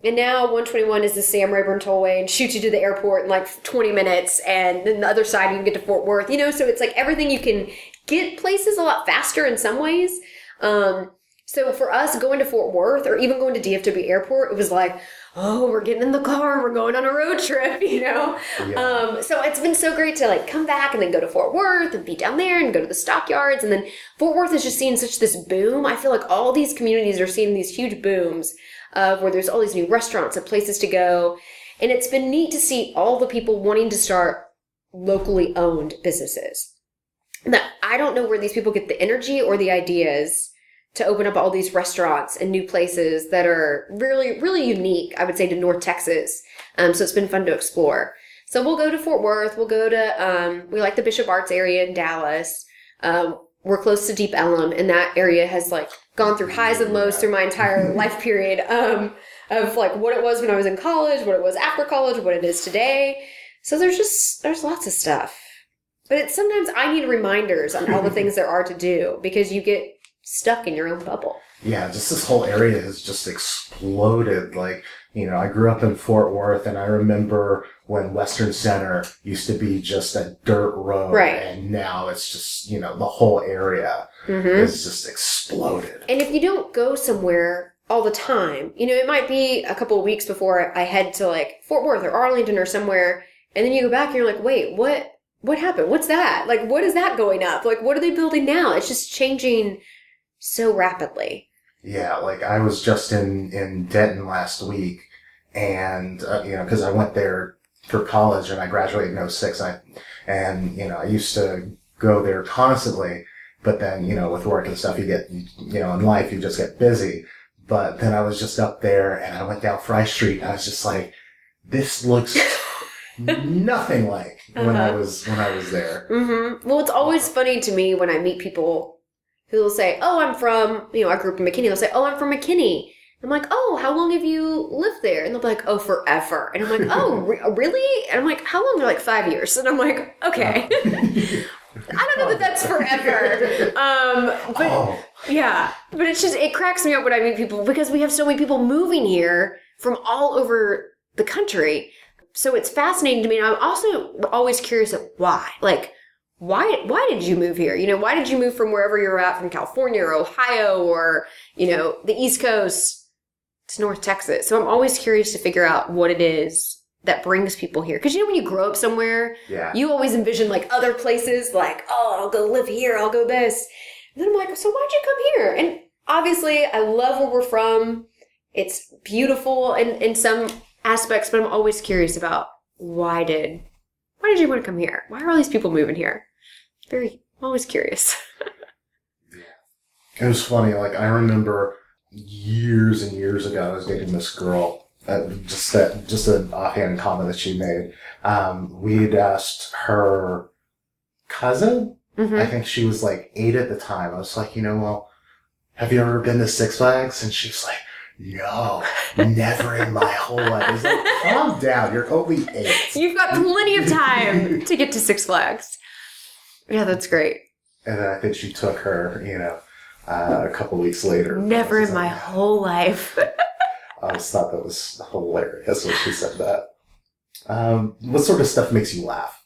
And now 121 is the Sam Rayburn Tollway and shoots you to the airport in like 20 minutes. And then the other side, you can get to Fort Worth, so it's like everything, you can get places a lot faster in some ways. So for us going to Fort Worth or even going to DFW Airport, it was like, oh, we're getting in the car and we're going on a road trip, Yeah. So it's been so great to like come back and then go to Fort Worth and be down there and go to the stockyards. And then Fort Worth is just seeing such this boom. I feel like all these communities are seeing these huge booms of where there's all these new restaurants and places to go. And it's been neat to see all the people wanting to start locally owned businesses. Now, I don't know where these people get the energy or the ideas to open up all these restaurants and new places that are really, really unique, I would say, to North Texas. So it's been fun to explore. So we'll go to Fort Worth. We'll go to, we like the Bishop Arts area in Dallas. We're close to Deep Ellum, and that area has like gone through highs and lows through my entire life period of like what it was when I was in college, what it was after college, what it is today. So there's lots of stuff. But it's sometimes I need reminders on all the things there are to do because you get stuck in your own bubble. Yeah, just this whole area has just exploded. Like, I grew up in Fort Worth, and I remember when Western Center used to be just a dirt road. Right. And now it's just, the whole area has just exploded. And if you don't go somewhere all the time, it might be a couple of weeks before I head to like Fort Worth or Arlington or somewhere, and then you go back and you're like, wait, what happened? What's that? Like, what is that going up? Like, what are they building now? It's just changing so rapidly. Yeah, like I was just in Denton last week, and because I went there for college and I graduated in '06, and I used to go there constantly, But then, with work and stuff, in life, you just get busy. But then I was just up there and I went down Fry Street and I was just like, this looks nothing like when I was there. Mm-hmm. Well, it's always funny to me when I meet people who will say, oh, I'm from, I grew up in McKinney. They'll say, oh, I'm from McKinney. I'm like, oh, how long have you lived there? And they'll be like, oh, forever. And I'm like, oh, really? And I'm like, how long? They're like, 5 years. And I'm like, okay. I don't know that that's forever. Yeah. But it cracks me up when I meet people because we have so many people moving here from all over the country. So it's fascinating to me. And I'm also always curious of why. Like, why did you move here? Why did you move from wherever you're at, from California or Ohio or, the East Coast to North Texas? So I'm always curious to figure out what it is that brings people here. Because when you grow up somewhere, you always envision like other places, like, oh, I'll go live here, I'll go this. And then I'm like, so why'd you come here? And obviously I love where we're from. It's beautiful in some aspects, but I'm always curious about why did you want to come here? Why are all these people moving here? I'm always curious. It was funny. Like, I remember years and years ago, I was dating this girl. Just an offhand comment that she made. We'd asked her cousin. Mm-hmm. I think she was like 8 at the time. I was like, well, have you ever been to Six Flags? And she's like, no, never in my whole life. I was like, calm down. You're only 8. You've got plenty of time to get to Six Flags. Yeah, that's great. And then I think she took her, a couple weeks later. Never in my whole life. I just thought that was hilarious when she said that. What sort of stuff makes you laugh?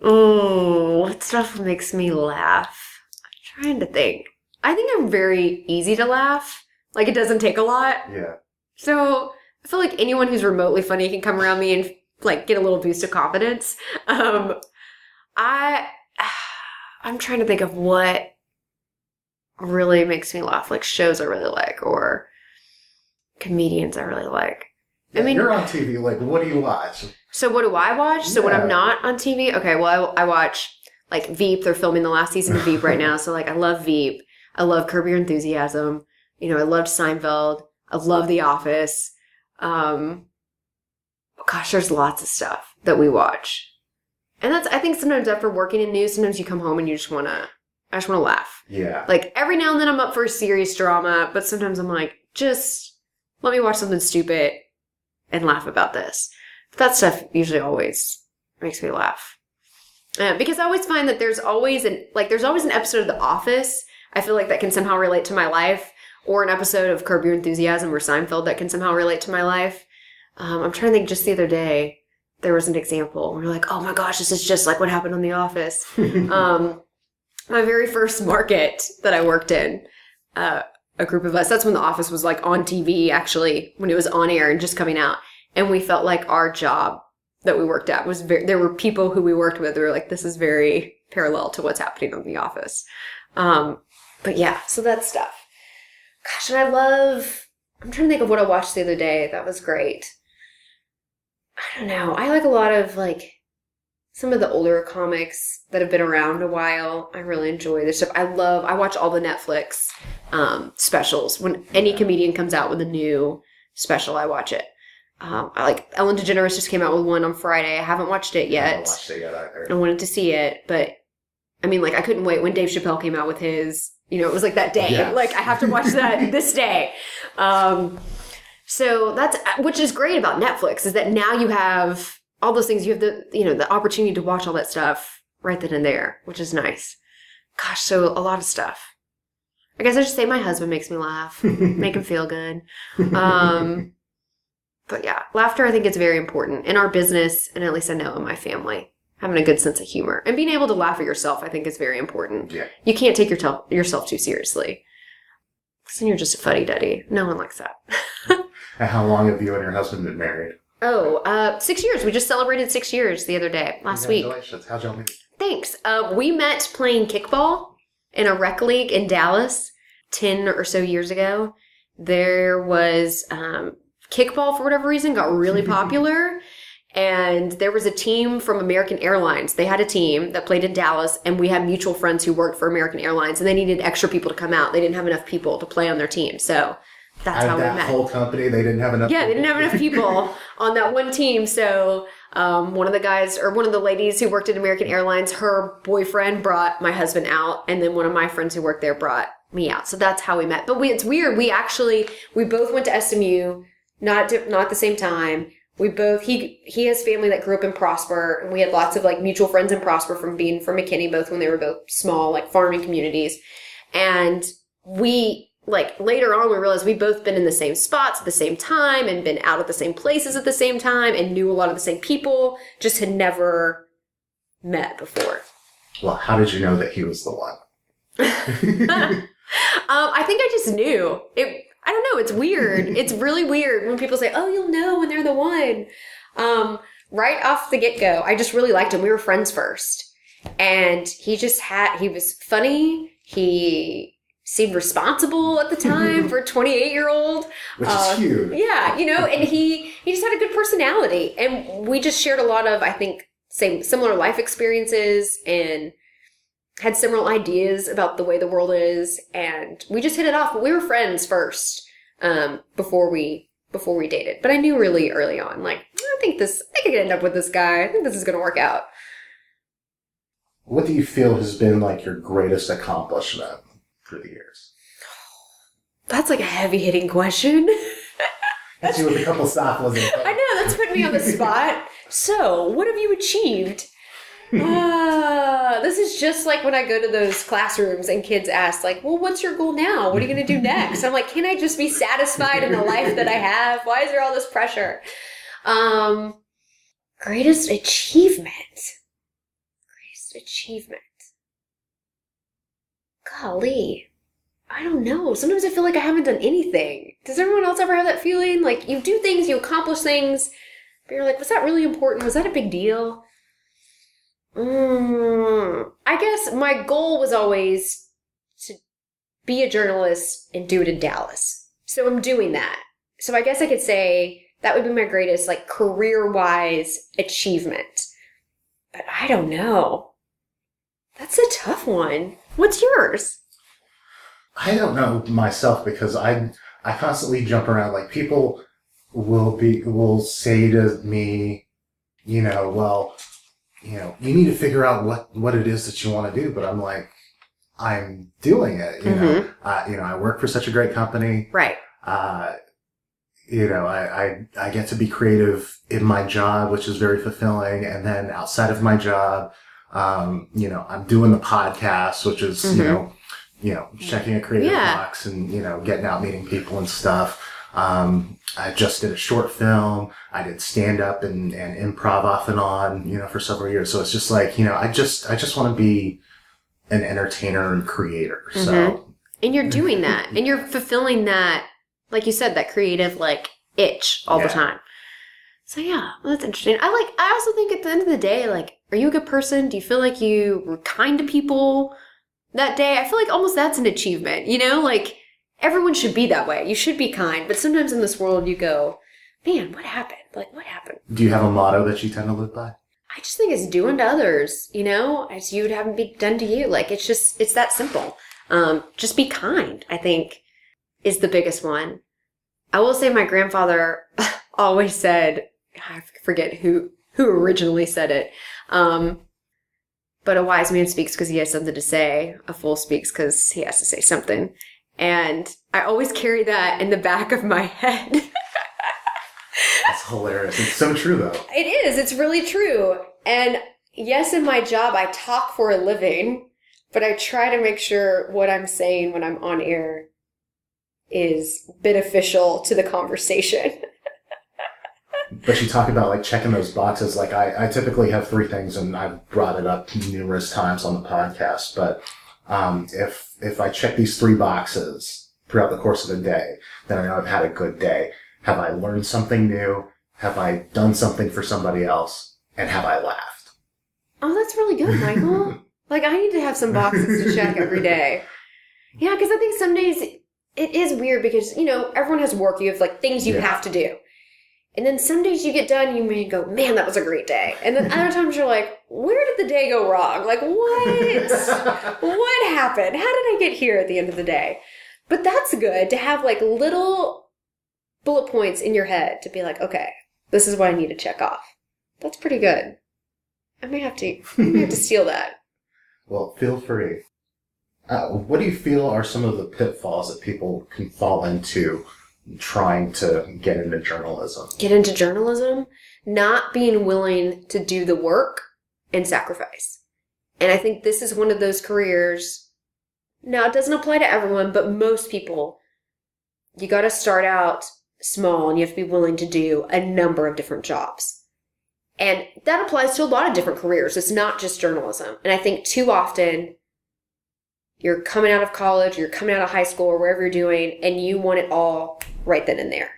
Oh, what stuff makes me laugh? I'm trying to think. I think I'm very easy to laugh. Like, it doesn't take a lot. Yeah. So I feel like anyone who's remotely funny can come around me and like get a little boost of confidence. I'm trying to think of what really makes me laugh, like shows I really like or comedians I really like. Yeah, you're on TV. Like, what do you watch? So what do I watch? So when I'm not on TV, okay, well, I watch like Veep. They're filming the last season of Veep right now. So like, I love Veep. I love Curb Your Enthusiasm. I loved Seinfeld. I love The Office. Gosh, there's lots of stuff that we watch. And I think sometimes after working in news, sometimes you come home and I just want to laugh. Yeah. Like every now and then I'm up for a serious drama, but sometimes I'm like, just let me watch something stupid and laugh about this. But that stuff usually always makes me laugh. Because I always find that there's always an episode of The Office I feel like that can somehow relate to my life, or an episode of Curb Your Enthusiasm or Seinfeld that can somehow relate to my life. I'm trying to think, just the other day, there was an example where you're like, oh my gosh, this is just like what happened on The Office. My very first market that I worked in, a group of us, that's when The Office was like on TV, actually, when it was on air and just coming out. And we felt like our job that we worked at was there were people who we worked with who were like, this is very parallel to what's happening on The Office. But yeah, so that stuff. Gosh, and I'm trying to think of what I watched the other day. That was great. I don't know. I like a lot of like some of the older comics that have been around a while. I really enjoy this stuff. I watch all the Netflix specials. When any comedian comes out with a new special, I watch it. I like Ellen DeGeneres just came out with one on Friday. I haven't watched it yet. I haven't watched it yet either. I wanted to see it, but I mean, like, I couldn't wait when Dave Chappelle came out with his, it was like that day. Yes. Like, I have to watch that this day. So which is great about Netflix, is that now you have all those things. You have the opportunity to watch all that stuff right then and there, which is nice. Gosh, so a lot of stuff. I guess I should say my husband makes me laugh, make him feel good. But yeah, laughter, I think it's very important in our business, and at least I know in my family. Having a good sense of humor and being able to laugh at yourself, I think, is very important. Yeah. You can't take yourself too seriously. Because then you're just a fuddy-duddy. No one likes that. And how long have you and your husband been married? 6 years. We just celebrated 6 years the other day, last week. Congratulations. How'd y'all meet? Thanks. We met playing kickball in a rec league in Dallas 10 or so years ago. There was kickball, for whatever reason, got really popular. And there was a team from American Airlines. They had a team that played in Dallas, and we had mutual friends who worked for American Airlines, and they needed extra people to come out. They didn't have enough people to play on their team. So that's how we met. That whole company, they didn't have enough people. They didn't have enough people on that one team. So one of the guys, or one of the ladies who worked at American Airlines, her boyfriend brought my husband out, and then one of my friends who worked there brought me out. So that's how we met. But it's weird. We both went to SMU, not at the same time. He has family that grew up in Prosper, and we had lots of like mutual friends in Prosper from being from McKinney, both when they were both small, like farming communities. And we, like later on, we realized we'd both been in the same spots at the same time and been out at the same places at the same time and knew a lot of the same people, just had never met before. Well, how did you know that he was the one? I think I just knew. I don't know. It's weird. It's really weird when people say, oh, you'll know when they're the one. Right off the get-go, I just really liked him. We were friends first. And he was funny. He seemed responsible at the time for a 28-year-old. Which is huge. Yeah, and he just had a good personality. And we just shared a lot of, I think, similar life experiences and had similar ideas about the way the world is, and we just hit it off. But we were friends first, before we dated. But I knew really early on, like, I could end up with this guy. I think this is going to work out. What do you feel has been like your greatest accomplishment through the years? That's like a heavy-hitting question. Hit you with a couple softballs. I know, that's putting me on the spot. So, what have you achieved? This is just like when I go to those classrooms and kids ask, like, well, what's your goal now? What are you going to do next? I'm like, can I just be satisfied in the life that I have? Why is there all this pressure? Greatest achievement. Golly. I don't know. Sometimes I feel like I haven't done anything. Does everyone else ever have that feeling? Like, you do things, you accomplish things, but you're like, was that really important? Was that a big deal? I guess my goal was always to be a journalist and do it in Dallas. So I'm doing that. So I guess I could say that would be my greatest, like, career-wise achievement. But I don't know. That's a tough one. What's yours? I don't know myself, because I constantly jump around. Like, people will say to me, you need to figure out what it is that you want to do. But I'm like, I'm doing it. I work for such a great company. Right. I get to be creative in my job, which is very fulfilling. And then outside of my job, I'm doing the podcast, which is, checking a creative box and, getting out, meeting people and stuff. I just did a short film. I did stand up and improv off and on, for several years. So it's just like, I just want to be an entertainer and creator. Mm-hmm. So, and you're doing that, and you're fulfilling that, like you said, that creative, like, itch all the time. So yeah, well, that's interesting. I also think at the end of the day, like, are you a good person? Do you feel like you were kind to people that day? I feel like almost that's an achievement, like, everyone should be that way. You should be kind. But sometimes in this world you go, man, what happened? Like, what happened? Do you have a motto that you tend to live by? I just think it's do unto others, as you would have it be done to you. Like, it's that simple. Just be kind, I think, is the biggest one. I will say my grandfather always said, I forget who originally said it, but a wise man speaks because he has something to say. A fool speaks because he has to say something. And I always carry that in the back of my head. That's hilarious. It's so true, though. It is. It's really true. And yes, in my job, I talk for a living, but I try to make sure what I'm saying when I'm on air is beneficial to the conversation. But you talk about, like, checking those boxes. Like, I typically have 3 things, and I've brought it up numerous times on the podcast. But if I check these 3 boxes throughout the course of the day, then I know I've had a good day. Have I learned something new? Have I done something for somebody else? And have I laughed? Oh, that's really good, Michael. Like, I need to have some boxes to check every day. Yeah, because I think some days it is weird because, everyone has work. You have, like, things you have to do. And then some days you get done, you may go, man, that was a great day. And then other times you're like, where did the day go wrong? Like, what? What happened? How did I get here at the end of the day? But that's good to have like little bullet points in your head to be like, okay, this is what I need to check off. That's pretty good. I may have to steal that. Well, feel free. What do you feel are some of the pitfalls that people can fall into trying to get into journalism? Get into journalism? Not being willing to do the work and sacrifice. And I think this is one of those careers. Now, it doesn't apply to everyone, but most people, you got to start out small and you have to be willing to do a number of different jobs. And that applies to a lot of different careers. It's not just journalism. And I think too often you're coming out of college, you're coming out of high school or wherever you're doing, and you want it all right then and there.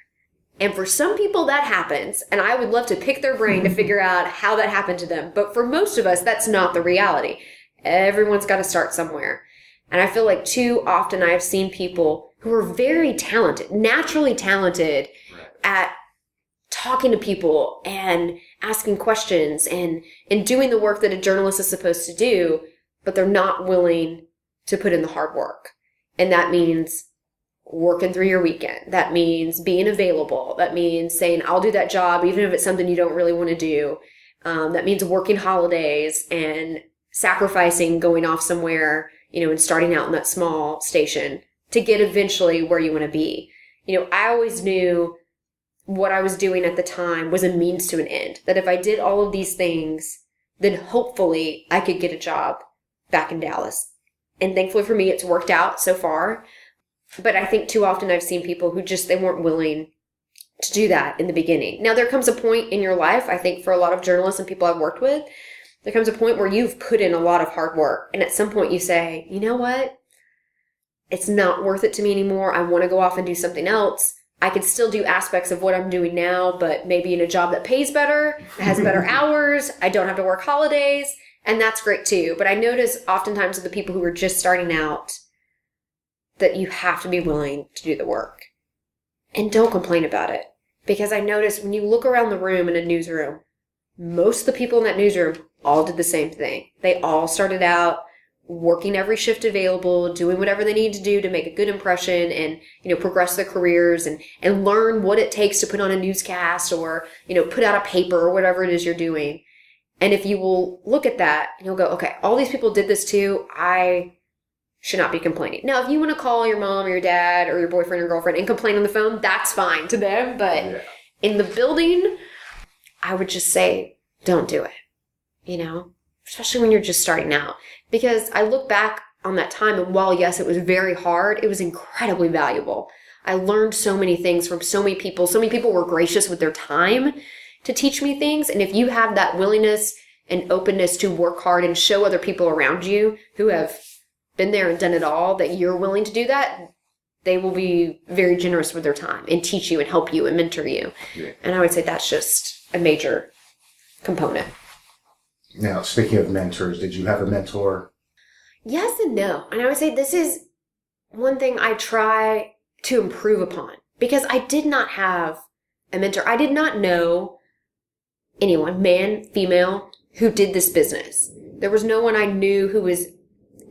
And for some people that happens, and I would love to pick their brain to figure out how that happened to them. But for most of us, that's not the reality. Everyone's got to start somewhere. And I feel like too often I have seen people who are very talented, naturally talented at talking to people and asking questions and doing the work that a journalist is supposed to do, but they're not willing to put in the hard work. And that means working through your weekend. That means being available. That means saying, I'll do that job even if it's something you don't really want to do. That means working holidays and sacrificing going off somewhere, and starting out in that small station to get eventually where you want to be. I always knew what I was doing at the time was a means to an end. That if I did all of these things, then hopefully I could get a job back in Dallas. And thankfully for me, it's worked out so far. But I think too often I've seen people who they weren't willing to do that in the beginning. Now, there comes a point in your life, I think for a lot of journalists and people I've worked with, there comes a point where you've put in a lot of hard work. And at some point you say, you know what? It's not worth it to me anymore. I want to go off and do something else. I could still do aspects of what I'm doing now, but maybe in a job that pays better, that has better hours. I don't have to work holidays. And that's great too. But I notice oftentimes with the people who are just starting out that you have to be willing to do the work. And don't complain about it. Because I notice when you look around the room in a newsroom, most of the people in that newsroom all did the same thing. They all started out working every shift available, doing whatever they need to do to make a good impression and, progress their careers and learn what it takes to put on a newscast or, put out a paper or whatever it is you're doing. And if you will look at that, you'll go, okay, all these people did this too. I should not be complaining. Now, if you want to call your mom or your dad or your boyfriend or girlfriend and complain on the phone, that's fine to them. But in the building, I would just say, don't do it, especially when you're just starting out. Because I look back on that time, and while, yes, it was very hard, it was incredibly valuable. I learned so many things from so many people. So many people were gracious with their time to teach me things. And if you have that willingness and openness to work hard and show other people around you who have been there and done it all, that you're willing to do that, they will be very generous with their time and teach you and help you and mentor you. Yeah. And I would say that's just a major component. Now, speaking of mentors, did you have a mentor? Yes and no. And I would say this is one thing I try to improve upon because I did not have a mentor. I did not know anyone, man, female, who did this business. There was no one I knew who was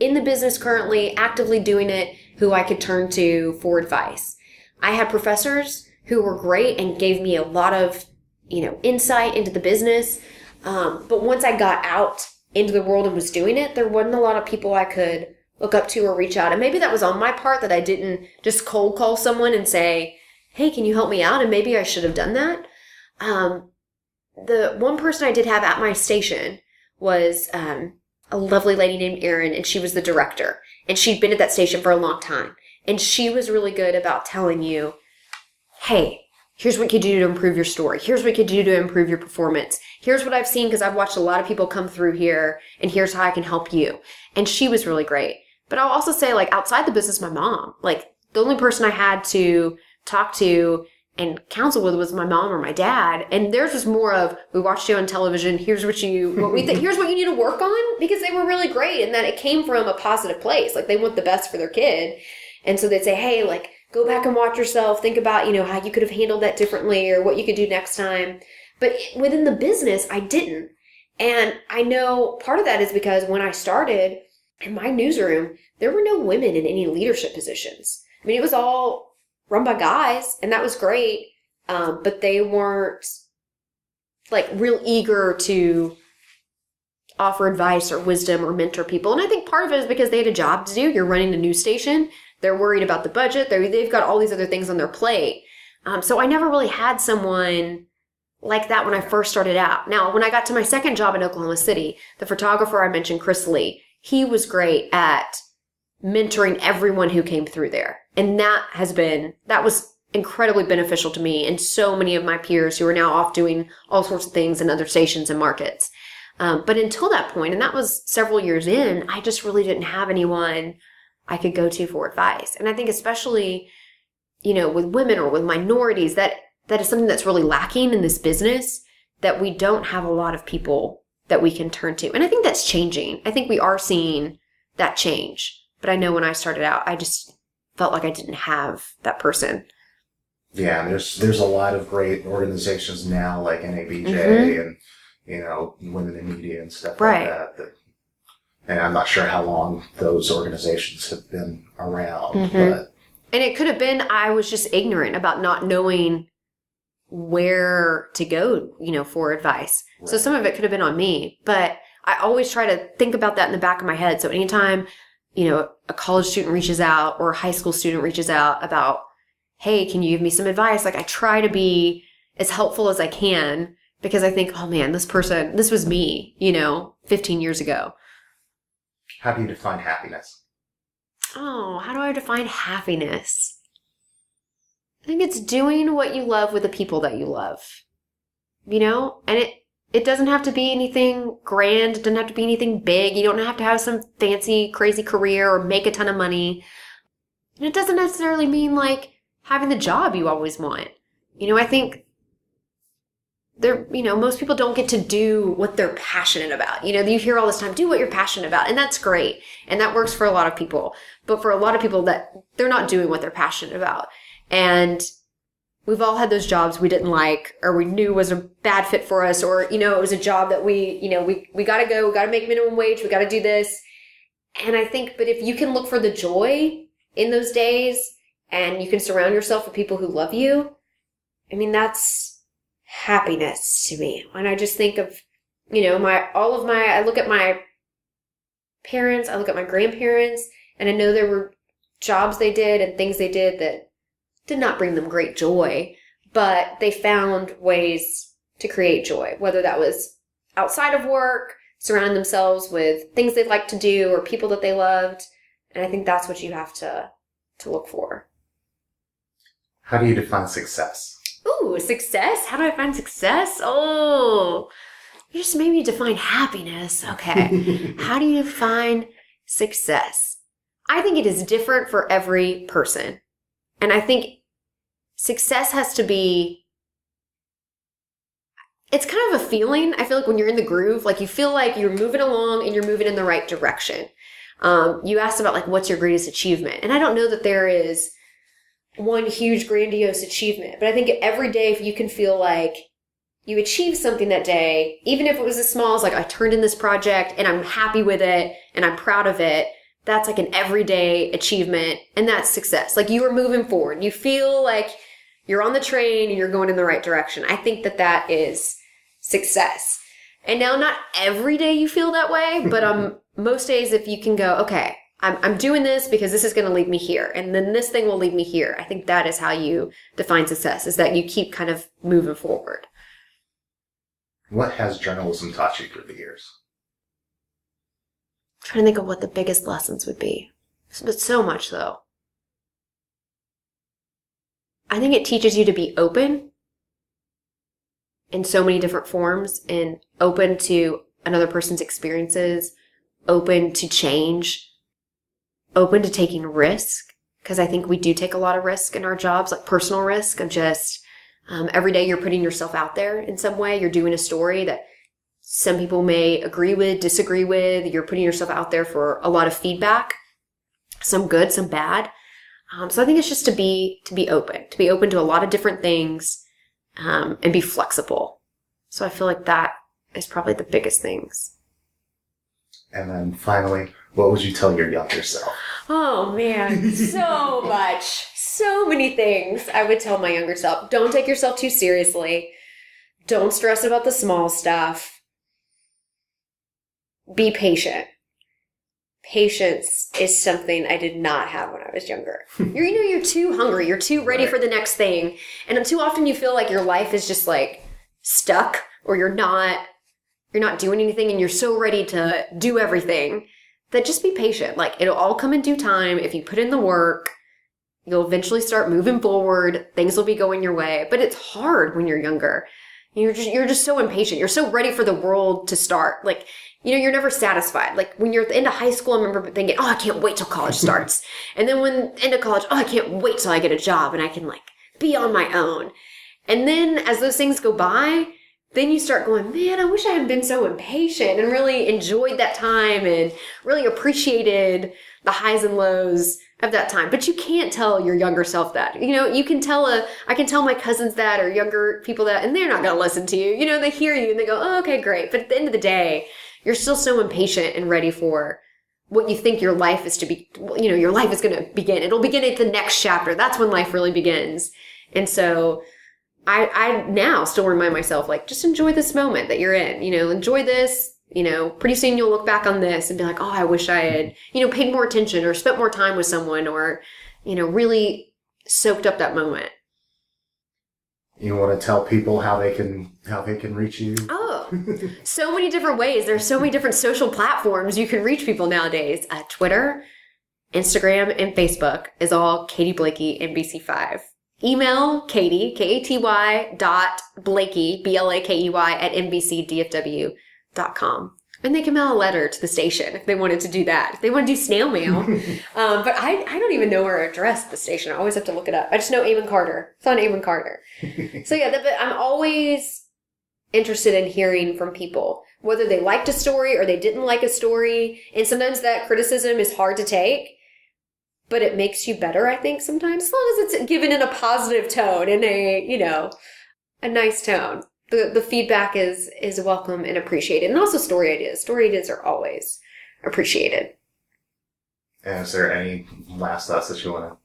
in the business currently, actively doing it, who I could turn to for advice. I had professors who were great and gave me a lot of, insight into the business. But once I got out into the world and was doing it, there wasn't a lot of people I could look up to or reach out. And maybe that was on my part that I didn't just cold call someone and say, hey, can you help me out? And maybe I should have done that. The one person I did have at my station was a lovely lady named Erin, and she was the director. And she'd been at that station for a long time. And she was really good about telling you, hey, here's what you do to improve your story. Here's what you do to improve your performance. Here's what I've seen because I've watched a lot of people come through here, and here's how I can help you. And she was really great. But I'll also say, outside the business, my mom. The only person I had to talk to and counsel with was my mom or my dad. And theirs was more of, we watched you on television, here's what we think, here's what you need to work on, because they were really great in that it came from a positive place. They want the best for their kid. And so they'd say, hey, go back and watch yourself, think about, how you could have handled that differently or what you could do next time. But within the business, I didn't. And I know part of that is because when I started in my newsroom, there were no women in any leadership positions. I mean, it was all run by guys, and that was great. But they weren't like real eager to offer advice or wisdom or mentor people. And I think part of it is because they had a job to do. You're running a news station. They're worried about the budget. They've got all these other things on their plate. So I never really had someone like that when I first started out. Now, when I got to my second job in Oklahoma City, the photographer I mentioned, Chris Lee, he was great at mentoring everyone who came through there. And that was incredibly beneficial to me and so many of my peers who are now off doing all sorts of things in other stations and markets. But until that point, and that was several years in, I just really didn't have anyone I could go to for advice. And I think especially, with women or with minorities, that is something that's really lacking in this business, that we don't have a lot of people that we can turn to. And I think that's changing. I think we are seeing that change. But I know when I started out, I just felt like I didn't have that person. Yeah, there's a lot of great organizations now like NABJ and, Women in Media and stuff like that. And I'm not sure how long those organizations have been around. But And it could have been I was just ignorant about not knowing where to go, for advice. Right. So some of it could have been on me, but I always try to think about that in the back of my head. So anytime, a college student reaches out or a high school student reaches out about, hey, can you give me some advice? Like I try to be as helpful as I can because I think, oh man, this was me, 15 years ago. How do you define happiness? Oh, how do I define happiness? I think it's doing what you love with the people that you love, and it doesn't have to be anything grand. It doesn't have to be anything big. You don't have to have some fancy, crazy career or make a ton of money. And it doesn't necessarily mean like having the job you always want. I think most people don't get to do what they're passionate about. You hear all this time, do what you're passionate about. And that's great. And that works for a lot of people. But for a lot of people that they're not doing what they're passionate about. And we've all had those jobs we didn't like, or we knew was a bad fit for us, or, it was a job that we gotta go, we gotta make minimum wage, we gotta do this. And I think, but if you can look for the joy in those days and you can surround yourself with people who love you, that's happiness to me. And I just think of, I look at my parents, I look at my grandparents, and I know there were jobs they did and things they did that did not bring them great joy, but they found ways to create joy, whether that was outside of work, surrounding themselves with things they'd like to do or people that they loved. And I think that's what you have to look for. How do you define success? Ooh, success? How do I find success? Oh, you just made me define happiness. Okay. How do you define success? I think it is different for every person. And I think success has to be, it's kind of a feeling. I feel like when you're in the groove, like you feel like you're moving along and you're moving in the right direction. You asked about like, what's your greatest achievement? And I don't know that there is one huge grandiose achievement, but I think every day if you can feel like you achieved something that day, even if it was as small as like I turned in this project and I'm happy with it and I'm proud of it, that's like an everyday achievement, and that's success. Like you are moving forward. You feel like you're on the train and you're going in the right direction. I think that is success. And now not every day you feel that way, but most days if you can go, okay, I'm doing this because this is going to lead me here, and then this thing will lead me here. I think that is how you define success, is that you keep kind of moving forward. What has journalism taught you through the years? I'm trying to think of what the biggest lessons would be. But so much, though. I think it teaches you to be open in so many different forms, and open to another person's experiences, open to change, open to taking risk, because I think we do take a lot of risk in our jobs, like personal risk of just every day you're putting yourself out there in some way. You're doing a story that some people may agree with, disagree with. You're putting yourself out there for a lot of feedback, some good, some bad. So I think it's just to be open to a lot of different things, and be flexible. So I feel like that is probably the biggest things. And then finally, what would you tell your younger self? Oh man, so much. So many things I would tell my younger self. Don't take yourself too seriously. Don't stress about the small stuff. Be patient. Patience is something I did not have when I was younger. You're too hungry. You're too ready for the next thing. And too often you feel like your life is just like stuck, or you're not doing anything, and you're so ready to do everything that just be patient. Like, it'll all come in due time. If you put in the work, you'll eventually start moving forward. Things will be going your way. But it's hard when you're younger. You're just so impatient. You're so ready for the world to start. Like, you're never satisfied. Like, when you're at the end of high school, I remember thinking, oh, I can't wait till college starts. And then when end of college, oh, I can't wait till I get a job and I can like be on my own. And then as those things go by, then you start going, man, I wish I hadn't been so impatient and really enjoyed that time and really appreciated the highs and lows of that time. But you can't tell your younger self that. I can tell my cousins that, or younger people that, and they're not going to listen to you. They hear you and they go, oh, okay, great. But at the end of the day, you're still so impatient and ready for what you think your life is to be. Your life is going to begin. It'll begin at the next chapter. That's when life really begins. And so I now still remind myself, like, just enjoy this moment that you're in. Enjoy this. Pretty soon you'll look back on this and be like, oh, I wish I had, paid more attention or spent more time with someone, or, really soaked up that moment. You want to tell people how they can reach you? Oh, so many different ways. There's so many different social platforms you can reach people nowadays. Twitter, Instagram, and Facebook is all Katy Blakey NBC5. Email Katy, Katy.Blakey, Blakey at NBCDFW.com. And they can mail a letter to the station if they wanted to do that. If they want to do snail mail. But I don't even know our address at the station. I always have to look it up. I just know Eamon Carter. It's on Eamon Carter. So yeah, but I'm always interested in hearing from people, whether they liked a story or they didn't like a story. And sometimes that criticism is hard to take, but it makes you better, I think, sometimes, as long as it's given in a positive tone, in a nice tone. The feedback is welcome and appreciated. And also story ideas. Story ideas are always appreciated. And is there any last thoughts that you want to?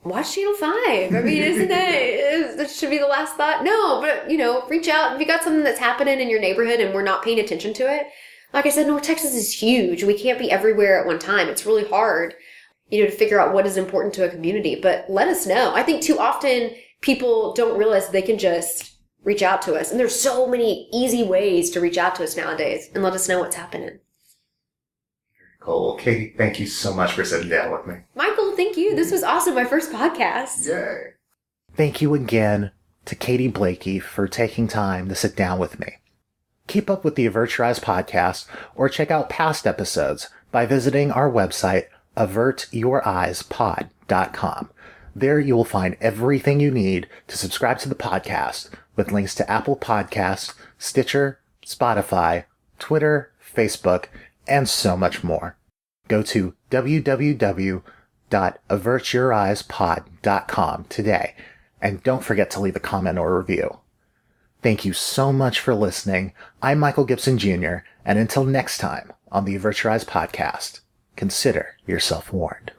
Watch Channel 5. I mean, isn't that should be the last thought? No, but, reach out. If you got something that's happening in your neighborhood and we're not paying attention to it, like I said, North Texas is huge. We can't be everywhere at one time. It's really hard, to figure out what is important to a community. But let us know. I think too often people don't realize they can just reach out to us. And there's so many easy ways to reach out to us nowadays and let us know what's happening. Cool. Katy, thank you so much for sitting down with me. Michael, thank you. This was awesome. My first podcast. Yay. Thank you again to Katy Blakey for taking time to sit down with me. Keep up with the Avert Your Eyes podcast or check out past episodes by visiting our website, avertyoureyespod.com. There you will find everything you need to subscribe to the podcast, with links to Apple Podcasts, Stitcher, Spotify, Twitter, Facebook, and so much more. Go to www.avertyoureyespod.com today, and don't forget to leave a comment or review. Thank you so much for listening. I'm Michael Gibson Jr., and until next time on the Avert Your Eyes podcast, consider yourself warned.